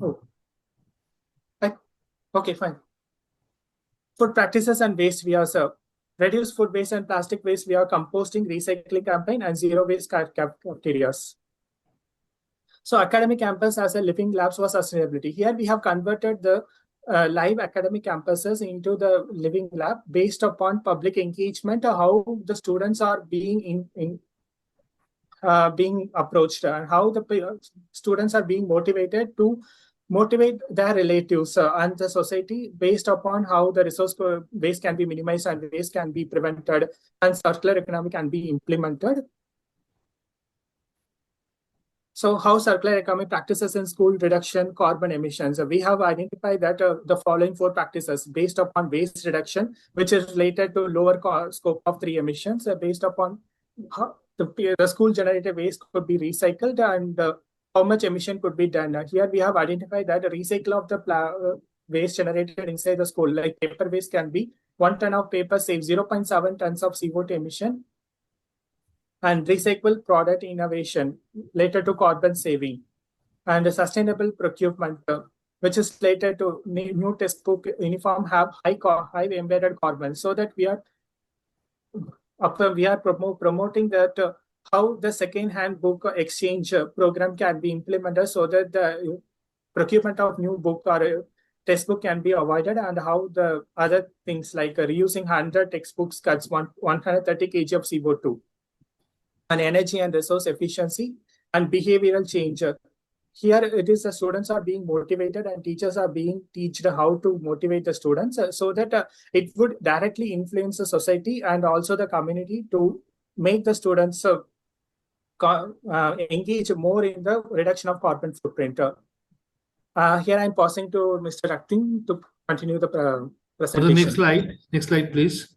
Oh. Okay, fine. Food practices and waste we are reduce food waste and plastic waste via composting, recycling campaign, and zero waste cafeterias. So academic campus as a living labs for sustainability. Here we have converted the live academic campuses into the living lab based upon public engagement, how the students are being being approached, and how the students are being motivated to motivate their relatives and the society based upon how the resource waste can be minimized and waste can be prevented and circular economy can be implemented. So how circular economy practices in school reduction carbon emissions? We have identified that the following 4 practices based upon waste reduction, which is related to lower scope of 3 emissions, based upon how the school generated waste could be recycled, and how much emission could be done. Here we have identified that a recycle of the waste generated inside the school, like paper waste, can be 1 ton of paper saves 0.7 tons of CO2 emission, and recyclable product innovation related to carbon saving, and a sustainable procurement, which is related to new textbook uniform have high embedded carbon, so that we are promoting that how the second-hand book exchange program can be implemented, so that the procurement of new book or textbook can be avoided, and how the other things like reusing 100 textbooks cuts 130 kg of CO2, and energy and resource efficiency, and behavioral change. Here it is the students are being motivated and teachers are being taught how to motivate the students, so that it would directly influence the society and also the community to make the students engage more in the reduction of carbon footprint. Here I'm passing to Mr. Raktim to continue the presentation. The next slide, please.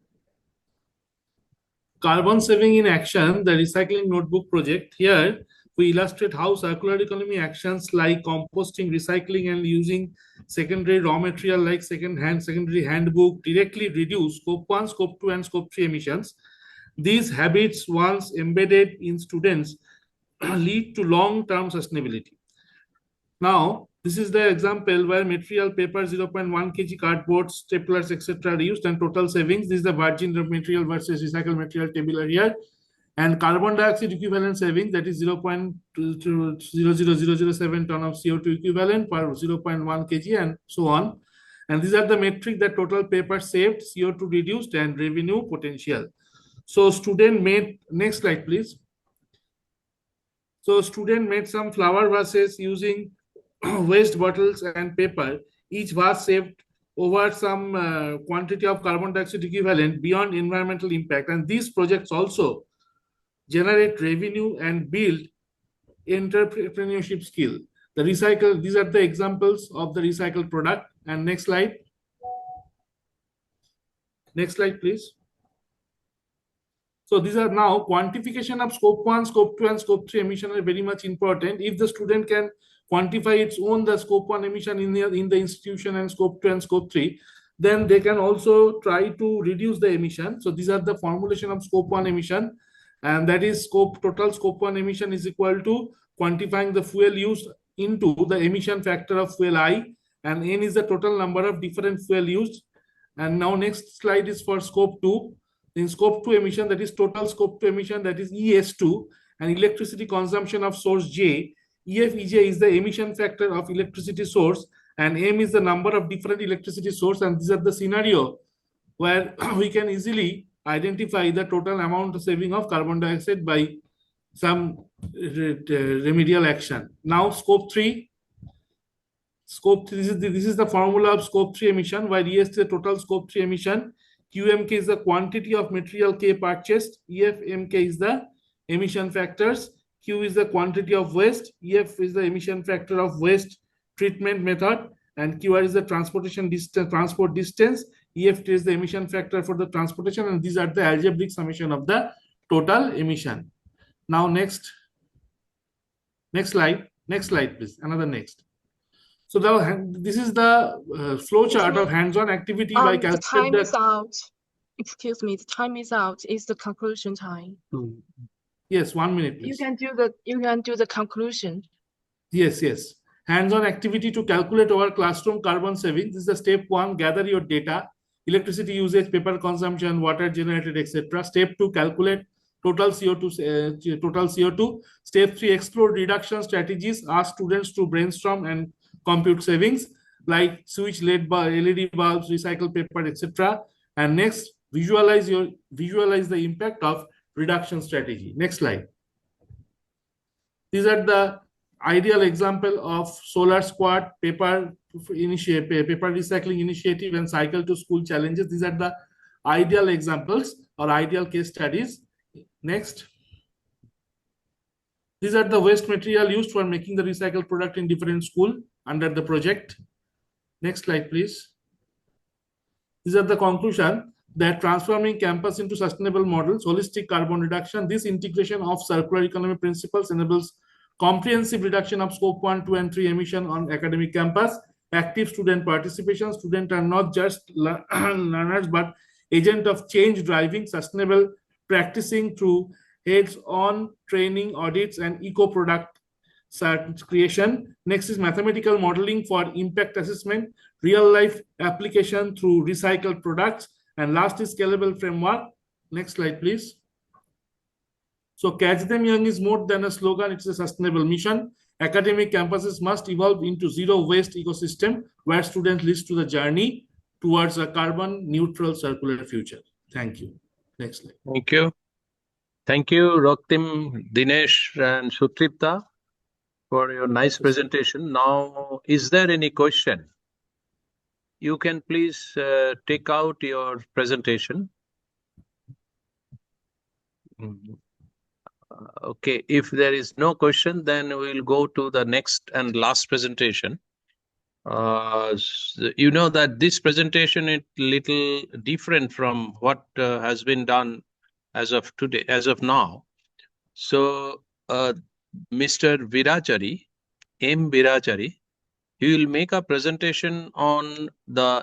Carbon saving in action, the recycling notebook project. Here we illustrate how circular economy actions like composting, recycling, and using secondary raw material like secondary handbook directly reduce scope 1, scope 2, and scope 3 emissions. These habits, once embedded in students, lead to long-term sustainability. Now, this is the example where material paper 0.1 kg cardboard, staplers, etc. are used, and total savings. This is the virgin material versus recycled material table here. And carbon dioxide equivalent savings, that is 0.00007 ton of CO2 equivalent per 0.1 kg and so on. And these are the metric that total paper saved, CO2 reduced, and revenue potential. So student made, next slide please. So student made some flower vases using waste bottles and paper. Each vase saved over some quantity of carbon dioxide equivalent beyond environmental impact. And these projects also generate revenue and build entrepreneurship skill. The recycle, these are the examples of the recycled product. And next slide. Next slide, please. So these are now quantification of scope 1, scope 2, and scope 3 emission are very much important. If the student can quantify its own the scope 1 emission in the institution and scope 2 and scope 3, then they can also try to reduce the emission. So these are the formulation of scope 1 emission, and that is total scope 1 emission is equal to quantifying the fuel used into the emission factor of fuel I, and N is the total number of different fuel used. And now next slide is for scope 2. In scope 2 emission, that is total scope 2 emission, that is ES2, and electricity consumption of source J. EFEJ is the emission factor of electricity source, and M is the number of different electricity source. And these are the scenario where we can easily identify the total amount of saving of carbon dioxide by some remedial action. Now scope 3. Scope 3, this is the formula of scope 3 emission, where ES is the total scope 3 emission, QMK is the quantity of material K purchased, EFMK is the emission factors, Q is the quantity of waste, EF is the emission factor of waste treatment method, and QR is the transportation distance, transport distance, EFT is the emission factor for the transportation, and these are the algebraic summation of the total emission. Now next slide, please, another next. So this is the flow chart of hands-on activity by the time is out. Excuse me, the time is out. It's the conclusion time. Yes, 1 minute, please. You can do the conclusion. Yes. Hands-on activity to calculate our classroom carbon savings. This is the step 1, gather your data, electricity usage, paper consumption, water generated, etc. Step 2, calculate total CO2. Step 3, explore reduction strategies. Ask students to brainstorm and compute savings like switch LED bulbs, recycle paper, etc. And next, visualize the impact of reduction strategy. Next slide. These are the ideal example of solar squad, paper recycling initiative, and cycle to school challenges. These are the ideal examples or ideal case studies. Next. These are the waste material used for making the recycled product in different schools under the project. Next slide, please. These are the conclusion that transforming campus into sustainable models, holistic carbon reduction, this integration of circular economy principles enables comprehensive reduction of scope 1, 2, and 3 emission on academic campus, active student participation. Students are not just learners, but agent of change driving sustainable practicing through heads-on training, audits, and eco-product creation. Next is mathematical modeling for impact assessment, real-life application through recycled products, and last is scalable framework. Next slide, please. So catch them young is more than a slogan, it's a sustainable mission. Academic campuses must evolve into zero waste ecosystem where students lead to the journey towards a carbon neutral circular future. Thank you. Next slide. Thank you. Thank you, Raktim, Dinesh, and Sutripta, for your nice presentation. Now, is there any question? You can please take out your presentation. Okay, if there is no question, then we'll go to the next and last presentation. You know that this presentation is little different from what has been done as of today, as of now. So, Mr. Veerachary, M. Veerachary, he will make a presentation on the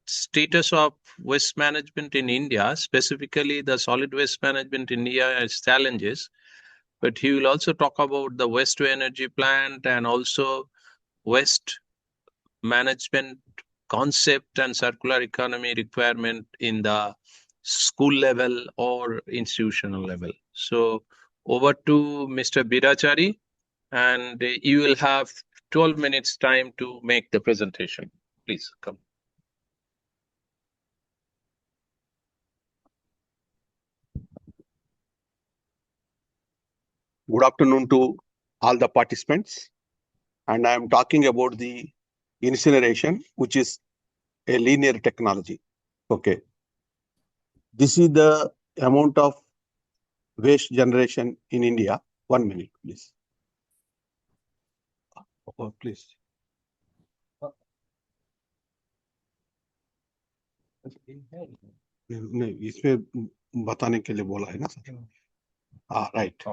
status of waste management in India, specifically the solid waste management in India and its challenges. But he will also talk about the waste to energy plant and also waste management concept and circular economy requirement in the school level or institutional level. So over to Mr. Veerachary, and you will have 12 minutes time to make the presentation. Please come. Good afternoon to all the participants. And I am talking about the incineration, which is a linear technology. Okay. This is the amount of waste generation in India. 1 minute, please. Oh, please. नहीं, इसमें बताने के लिए बोला है ना sir? Right.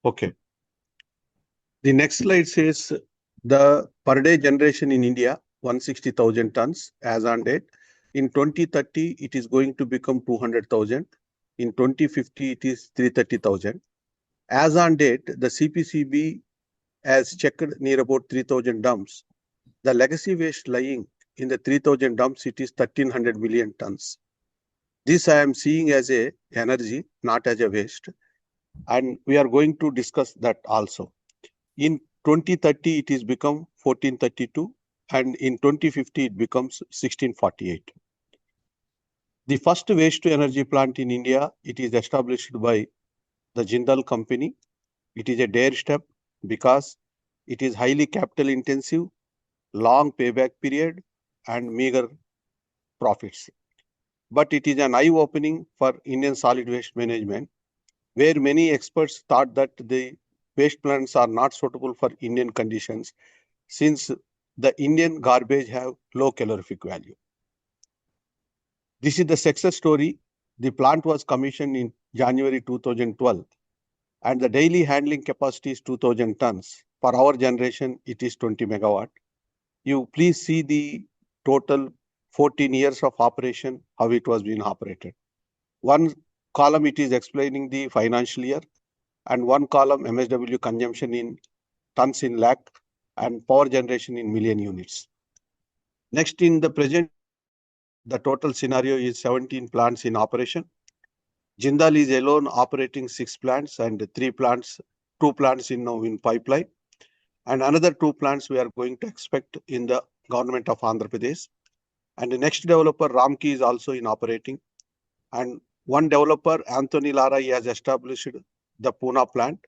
Okay. The next slide says the per day generation in India, 160,000 tons as on date. In 2030, it is going to become 200,000. In 2050, it is 330,000. As on date, the CPCB has checked near about 3,000 dumps. The legacy waste lying in the 3,000 dumps, it is 1,300 million tons. This I am seeing as a energy, not as a waste. And we are going to discuss that also. In 2030, it is become 1432, and in 2050, it becomes 1648. The first waste to energy plant in India, it is established by the Jindal company. It is a dare step because it is highly capital intensive, long payback period, and meager profits. But it is an eye-opening for Indian solid waste management, where many experts thought that the waste plants are not suitable for Indian conditions since the Indian garbage have low calorific value. This is the success story. The plant was commissioned in January 2012 and the daily handling capacity is 2000 tons. For our generation, it is 20 megawatt. You please see the total 14 years of operation, how it was being operated. One column, it is explaining the financial year, and one column MSW consumption in tons in lakh and power generation in million units. Next, in the present, the total scenario is 17 plants in operation. Jindal is alone operating 6 plants and 2 plants now in pipeline. And another 2 plants we are going to expect in the government of Andhra Pradesh. And the next developer, Ramki, is also in operating. And one developer, Anthony Lara, he has established the Pune plant.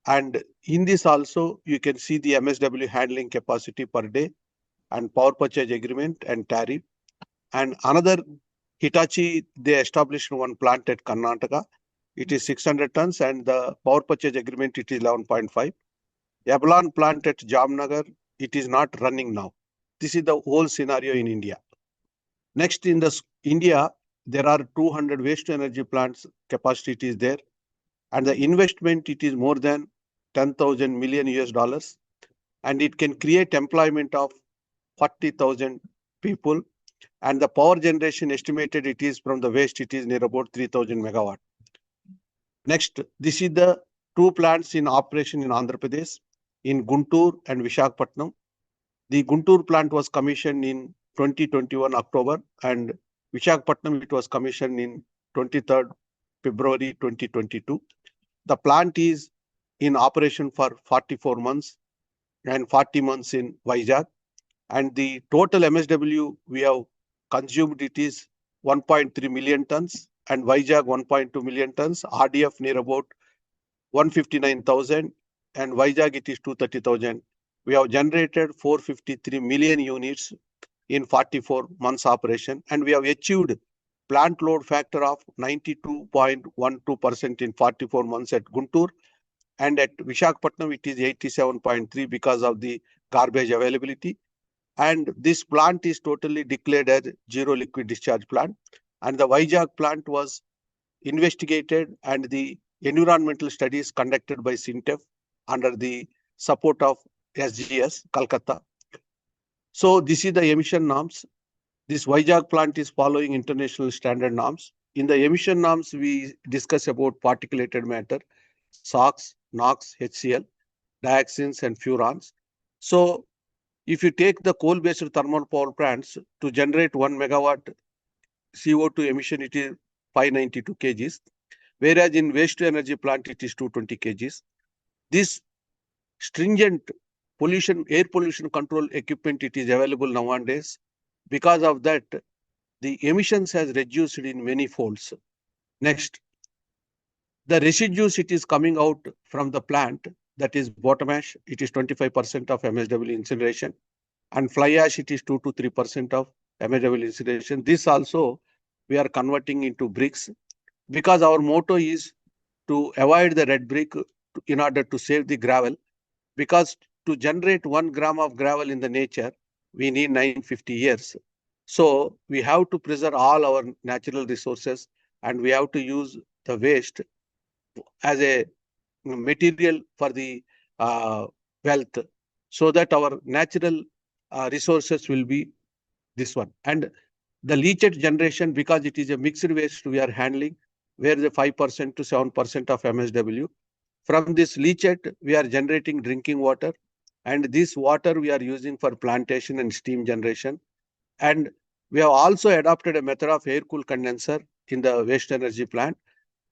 And in this also, you can see the MSW handling capacity per day and power purchase agreement and tariff. And another Hitachi, they established one plant at Karnataka. It is 600 tons and the power purchase agreement, it is 11.5. Yablon plant at Jamnagar, it is not running now. This is the whole scenario in India. Next, in India, there are 200 waste to energy plants capacity it is there. And the investment, it is more than 10,000 million US dollars. And it can create employment of 40,000 people. And the power generation estimated it is from the waste, it is near about 3,000 megawatt. Next, this is the 2 plants in operation in Andhra Pradesh, in Guntur and Visakhapatnam. The Guntur plant was commissioned in 2021 October and Visakhapatnam, it was commissioned in 23rd February 2022. The plant is in operation for 44 months and 40 months in Vizag. And the total MSW we have consumed, it is 1.3 million tons and Vizag 1.2 million tons, RDF near about 159,000 and Vizag it is 230,000. We have generated 453 million units in 44 months operation and we have achieved plant load factor of 92.12% in 44 months at Guntur, and at Visakhapatnam it is 87.3 because of the garbage availability. And this plant is totally declared as zero liquid discharge plant. And the Vizag plant was investigated and the environmental studies conducted by Sintef under the support of SGS, Calcutta. So this is the emission norms. This Vizag plant is following international standard norms. In the emission norms, we discuss about particulated matter, SOx, NOx, HCl, dioxins and furans. So if you take the coal-based thermal power plants to generate 1 megawatt CO2 emission, it is 592 kgs, whereas in waste to energy plant, it is 220 kgs. This stringent air pollution control equipment, it is available nowadays. Because of that, the emissions has reduced in many folds. Next, the residues, it is coming out from the plant, that is bottom ash, it is 25% of MSW incineration, and fly ash, it is 2 to 3% of MSW incineration. This also we are converting into bricks because our motto is to avoid the red brick in order to save the gravel, because to generate 1 gram of gravel in the nature, we need 950 years. So we have to preserve all our natural resources and we have to use the waste as a material for the wealth, so that our natural resources will be this one. And the leachate generation, because it is a mixed waste we are handling, where the 5% to 7% of MSW. From this leachate, we are generating drinking water, and this water we are using for plantation and steam generation. And we have also adopted a method of air-cooled condenser in the waste energy plant,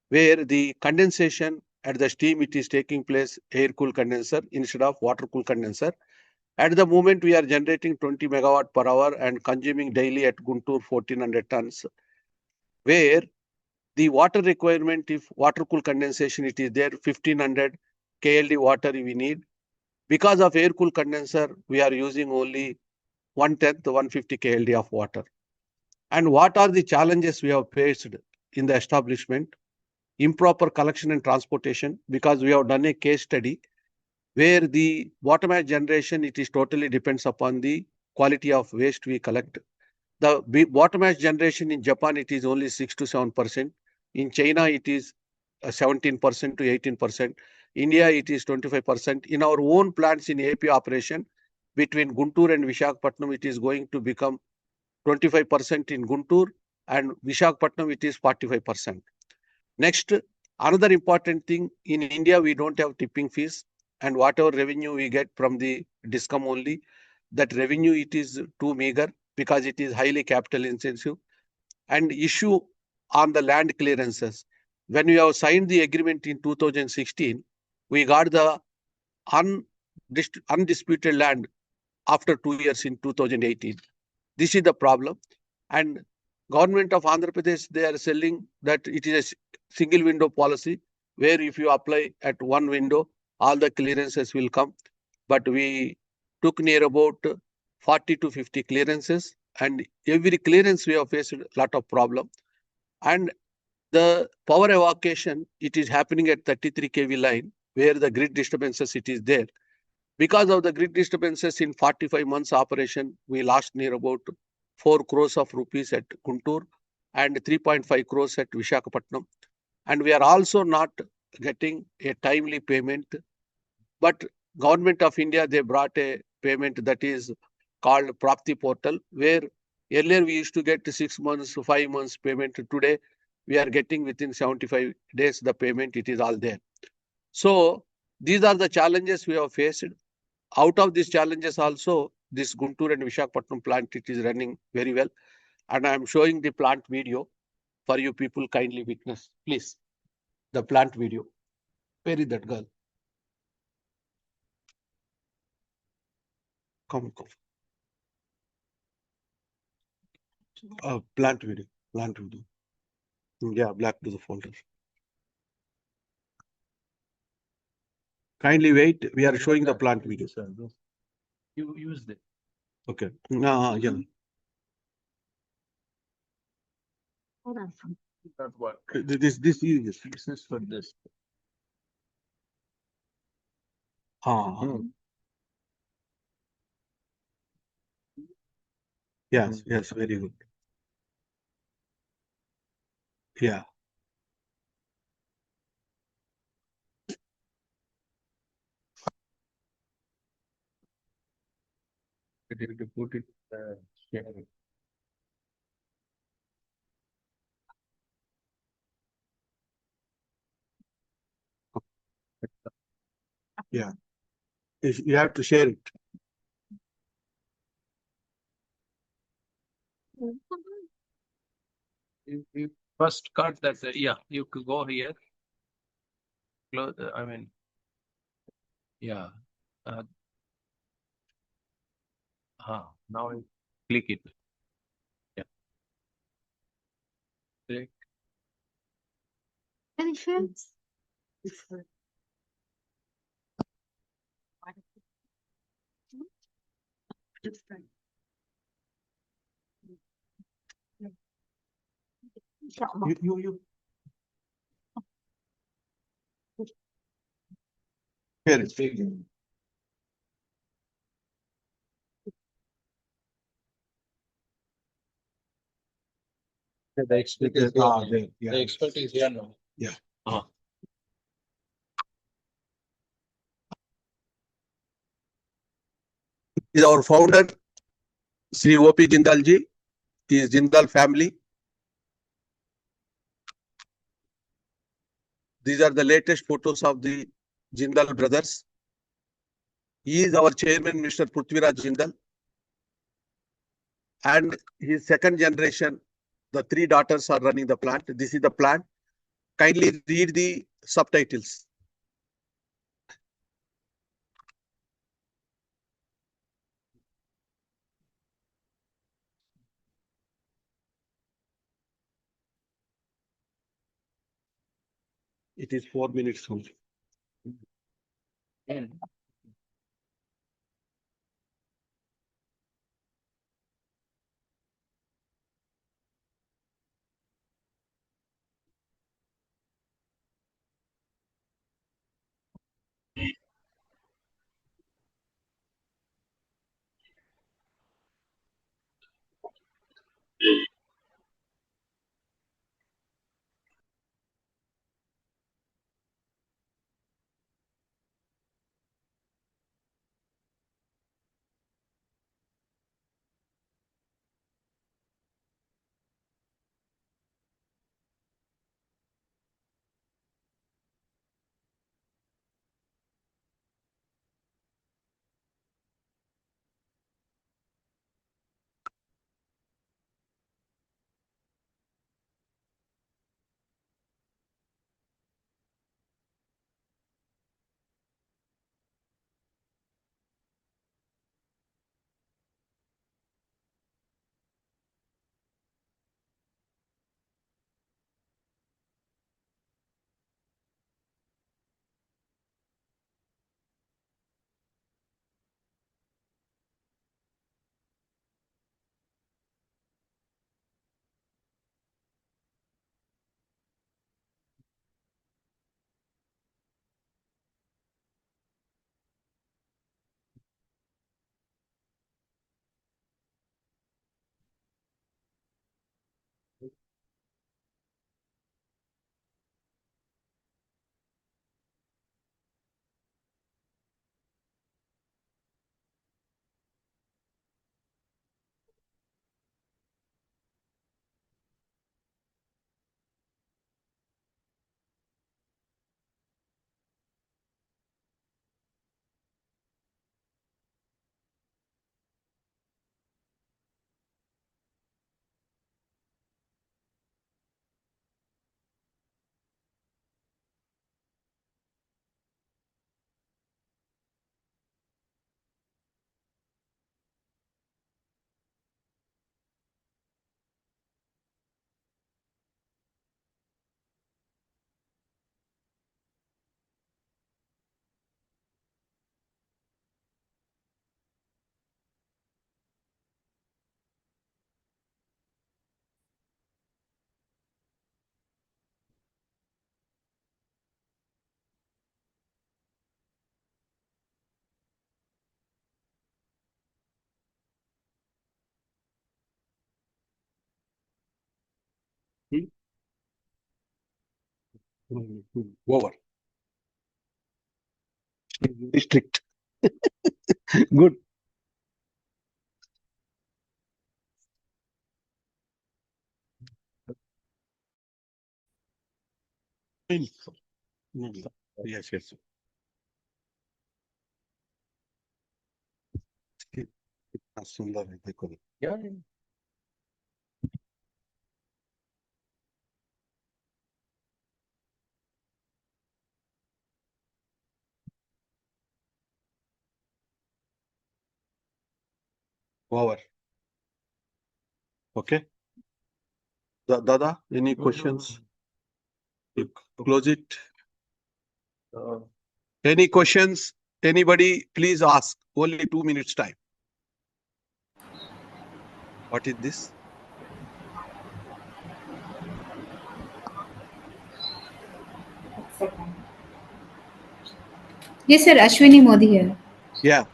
where the condensation at the steam, it is taking place air-cooled condenser instead of water-cooled condenser. At the moment, we are generating 20 megawatt per hour and consuming daily at Guntur 1400 tons. where the water requirement, if water cool condensation, it is there, 1500 KLD water we need. Because of air cool condenser, we are using only 1/10, 150 KLD of water. And what are the challenges we have faced in the establishment? Improper collection and transportation, because we have done a case study where the bottom ash generation, it is totally depends upon the quality of waste we collect. The bottom ash generation in Japan, it is only 6 to 7%. In China, it is 17% to 18%. India, it is 25%. In our own plants in AP operation, between Guntur and Visakhapatnam, it is going to become 25% in Guntur, and Visakhapatnam, it is 45%. Next, another important thing, in India, we don't have tipping fees, and whatever revenue we get from the DISCOM only, that revenue, it is too meager because it is highly capital intensive. And issue on the land clearances. When we have signed the agreement in 2016, we got the undisputed land after 2 years in 2018. This is the problem. And government of Andhra Pradesh, they are selling that it is a single window policy, where if you apply at one window, all the clearances will come. But we took near about 40 to 50 clearances, and every clearance we have faced a lot of problem. And the power evacuation, it is happening at 33 kV line, where the grid disturbances, it is there. Because of the grid disturbances in 45 months operation, we lost near about 4 crores of rupees at Guntur and 3.5 crores at Visakhapatnam. And we are also not getting a timely payment. But Government of India, they brought a payment that is called Prapti Portal, where earlier we used to get 6 months, 5 months payment. Today, we are getting within 75 days the payment, it is all there. So these are the challenges we have faced. Out of these challenges also, this Guntur and Visakhapatnam plant, it is running very well. And I am showing the plant video for you people, kindly witness, please. The plant video. Where is that girl? Come. Plant video. Yeah, black to the folder. Kindly wait. We are showing the plant video. You used it. Okay. No, yeah. Not what? This is For this. Yes, very good. Yeah. To put it, share it. Yeah. You have to share it. You first cut that. Yeah, you could go here. Close. Yeah. Now I click it. Yeah. Click. You. Share it. The expert is there. Yeah. The expert is here now. Yeah. Is our founder, Sri O.P. Jindal ji. He is Jindal family. These are the latest photos of the Jindal brothers. He is our chairman, Mr. Prithviraj Jindal. And his second generation, the 3 daughters are running the plant. This is the plant. Kindly read the subtitles. It is 4 minutes only. Over. Very strict. Good. Yes, yes. कितना सुंदर है देखो। Over. Okay. Dada, any questions? You close it. Any questions? Anybody, please ask. Only 2 minutes time. What is this? Yes, sir. Ashwini Modi here. Yeah.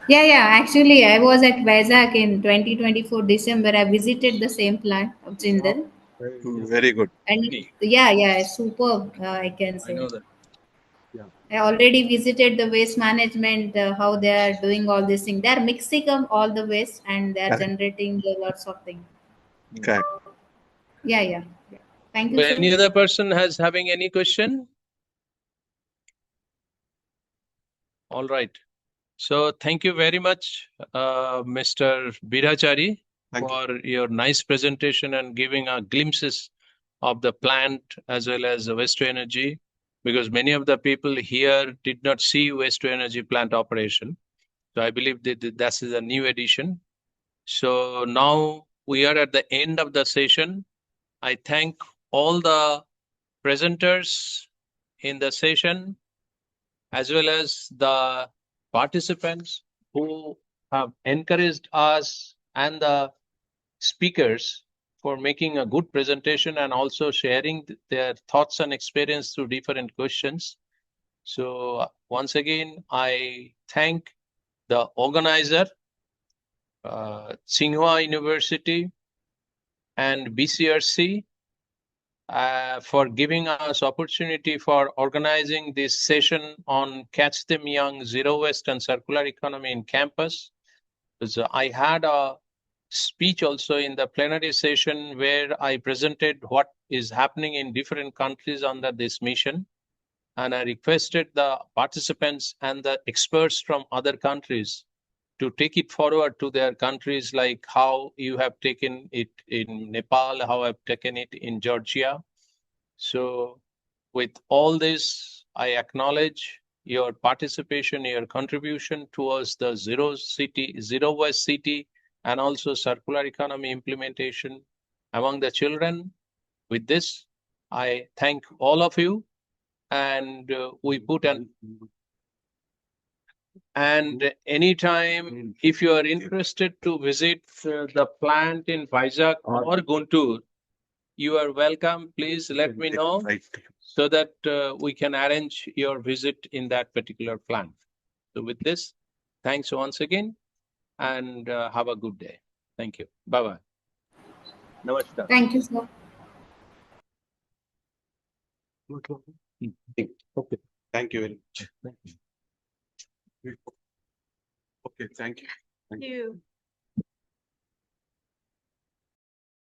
Yeah. Actually, I was at Vizag in 2024 December. I visited the same plant of Jindal. Very good. And yeah, superb, I can say. I know that. Yeah. I already visited the waste management, how they are doing all these things. They are mixing up all the waste and they are Correct. generating lots of things. Correct. Yeah. Thank you, sir. Any other person has having any question? All right. So thank you very much, Mr. Veerachary, for your nice presentation and giving our glimpses of the plant as well as the waste to energy, because many of the people here did not see waste to energy plant operation. So I believe that this is a new addition. So now we are at the end of the session. I thank all the presenters in the session, as well as the participants who have encouraged us and the speakers for making a good presentation and also sharing their thoughts and experience through different questions. So once again, I thank the organizer, Tsinghua University and BCRC for giving us opportunity for organizing this session on Catch Them Young, Zero Waste and Circular Economy in Campus. So I had a speech also in the plenary session where I presented what is happening in different countries under this mission. And I requested the participants and the experts from other countries to take it forward to their countries, like how you have taken it in Nepal, how I've taken it in Georgia. So with all this, I acknowledge your participation, your contribution towards the zero waste city, and also circular economy implementation among the children. With this, I thank all of you, and we put an. And anytime, if you are interested to visit the plant in Vizag or Guntur, you are welcome. Please let me know so that we can arrange your visit in that particular plant. So with this, thanks once again, and have a good day. Thank you. Bye-bye. Namaskar. Thank you, sir. Okay. Thank you very much. Okay, thank you. Thank you.